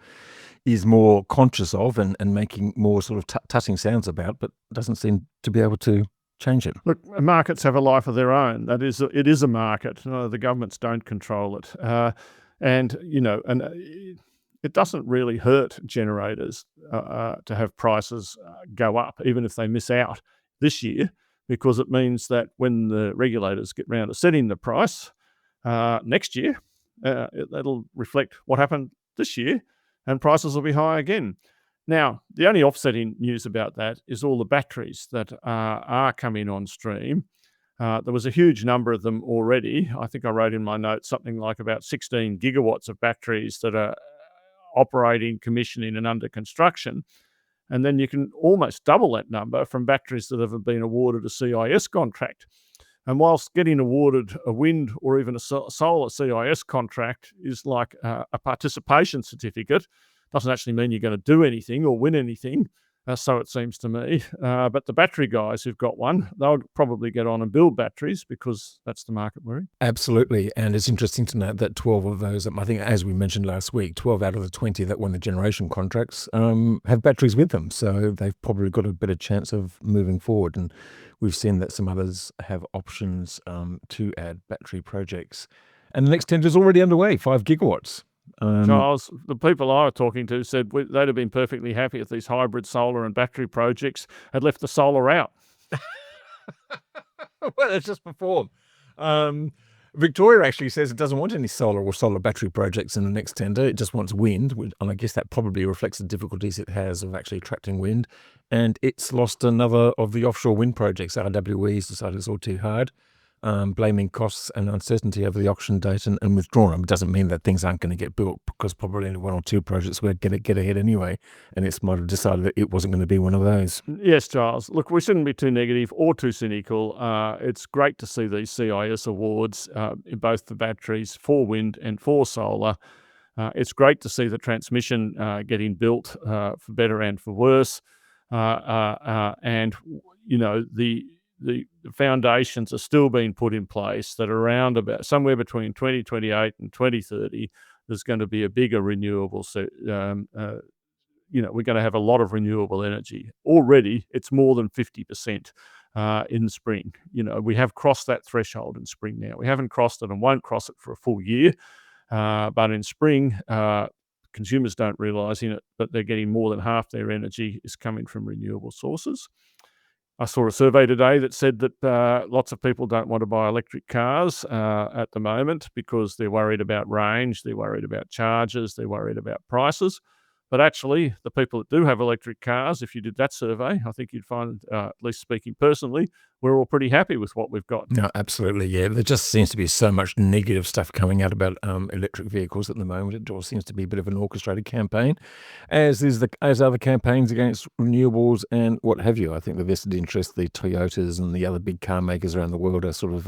[SPEAKER 2] is more conscious of and making more sort of tutting sounds about, but doesn't seem to be able to change it.
[SPEAKER 3] Look, markets have a life of their own. It is a market. No, the governments don't control it. And it doesn't really hurt generators to have prices go up, even if they miss out this year, because it means that when the regulators get round to setting the price next year, that'll reflect what happened this year, and prices will be high again. Now, the only offsetting news about that is all the batteries that are coming on stream. There was a huge number of them already. I think I wrote in my notes something like about 16 gigawatts of batteries that are operating, commissioning and under construction. And then you can almost double that number from batteries that have been awarded a CIS contract. And whilst getting awarded a wind or even a solar CIS contract is like a participation certificate, doesn't actually mean you're going to do anything or win anything, so it seems to me. But the battery guys who've got one, they'll probably get on and build batteries because that's the market we're in.
[SPEAKER 2] Absolutely. And it's interesting to note that 12 of those, I think, as we mentioned last week, 12 out of the 20 that won the generation contracts have batteries with them. So they've probably got a better chance of moving forward. And we've seen that some others have options to add battery projects. And the next tender is already underway, 5 gigawatts.
[SPEAKER 3] Charles, the people I was talking to said they'd have been perfectly happy if these hybrid solar and battery projects had left the solar out.
[SPEAKER 2] Well, let's just perform. Victoria actually says it doesn't want any solar or solar battery projects in the next tender. It just wants wind, and I guess that probably reflects the difficulties it has of actually attracting wind. And it's lost another of the offshore wind projects. RWE's decided it's all too hard, blaming costs and uncertainty over the auction date and withdrawn. It doesn't mean that things aren't going to get built, because probably only one or two projects will get ahead anyway, and it might have decided that it wasn't going to be one of those.
[SPEAKER 3] Yes, Giles. Look, we shouldn't be too negative or too cynical. It's great to see these CIS awards in both the batteries for wind and for solar. It's great to see the transmission getting built for better and for worse. And, you know, the foundations are still being put in place that around about somewhere between 2028 and 2030, there's going to be a bigger renewable, we're going to have a lot of renewable energy. Already, it's more than 50% in spring. We have crossed that threshold in spring now. We haven't crossed it and won't cross it for a full year. But in spring, consumers don't realise it, but they're getting more than half their energy is coming from renewable sources. I saw a survey today that said that lots of people don't want to buy electric cars at the moment because they're worried about range, they're worried about charges, they're worried about prices. But actually, the people that do have electric cars, if you did that survey, I think you'd find, at least speaking personally, we're all pretty happy with what we've got.
[SPEAKER 2] No, absolutely, yeah. There just seems to be so much negative stuff coming out about electric vehicles at the moment. It all seems to be a bit of an orchestrated campaign, as other campaigns against renewables and what have you. I think the vested interest, the Toyotas and the other big car makers around the world are sort of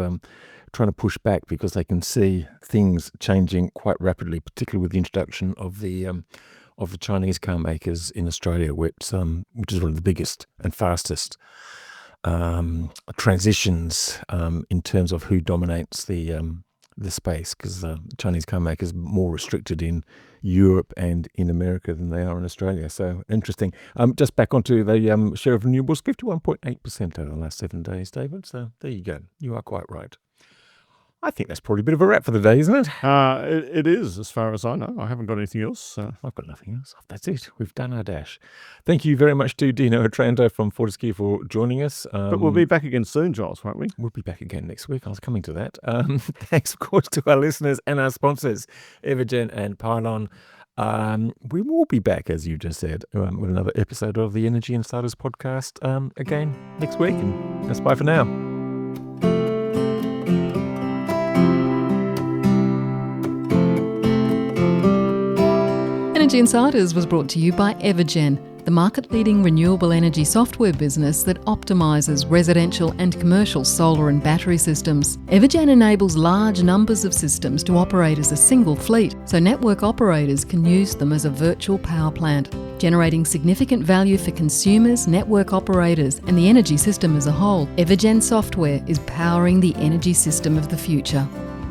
[SPEAKER 2] trying to push back because they can see things changing quite rapidly, particularly with the introduction of the Chinese car makers in Australia, which is one of the biggest and fastest transitions in terms of who dominates the space, because the Chinese car makers are more restricted in Europe and in America than they are in Australia. So interesting. Just back onto the share of renewables, 51.8% over the last 7 days, David. So there you go. You are quite right. I think that's probably a bit of a wrap for the day, isn't it?
[SPEAKER 3] It is, as far as I know. I haven't got anything else.
[SPEAKER 2] I've got nothing else. That's it. We've done our dash. Thank you very much to Dino Otranto from Fortescue for joining us.
[SPEAKER 3] But we'll be back again soon, Giles, won't we?
[SPEAKER 2] We'll be back again next week. I was coming to that. Thanks, of course, to our listeners and our sponsors, Evergen and Pylon. We will be back, as you just said, with another episode of the Energy Insiders podcast again next week. And that's bye for now.
[SPEAKER 1] Energy Insiders was brought to you by Evergen, the market-leading renewable energy software business that optimises residential and commercial solar and battery systems. Evergen enables large numbers of systems to operate as a single fleet, so network operators can use them as a virtual power plant, generating significant value for consumers, network operators, and the energy system as a whole. Evergen software is powering the energy system of the future.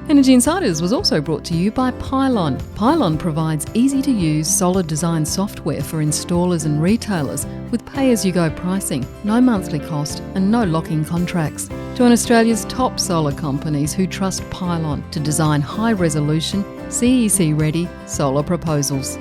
[SPEAKER 1] Energy Insiders was also brought to you by Pylon. Pylon provides easy-to-use solid design software for installers and retailers with pay-as-you-go pricing, no monthly cost and no lock-in contracts. Join Australia's top solar companies who trust Pylon to design high-resolution, CEC-ready solar proposals.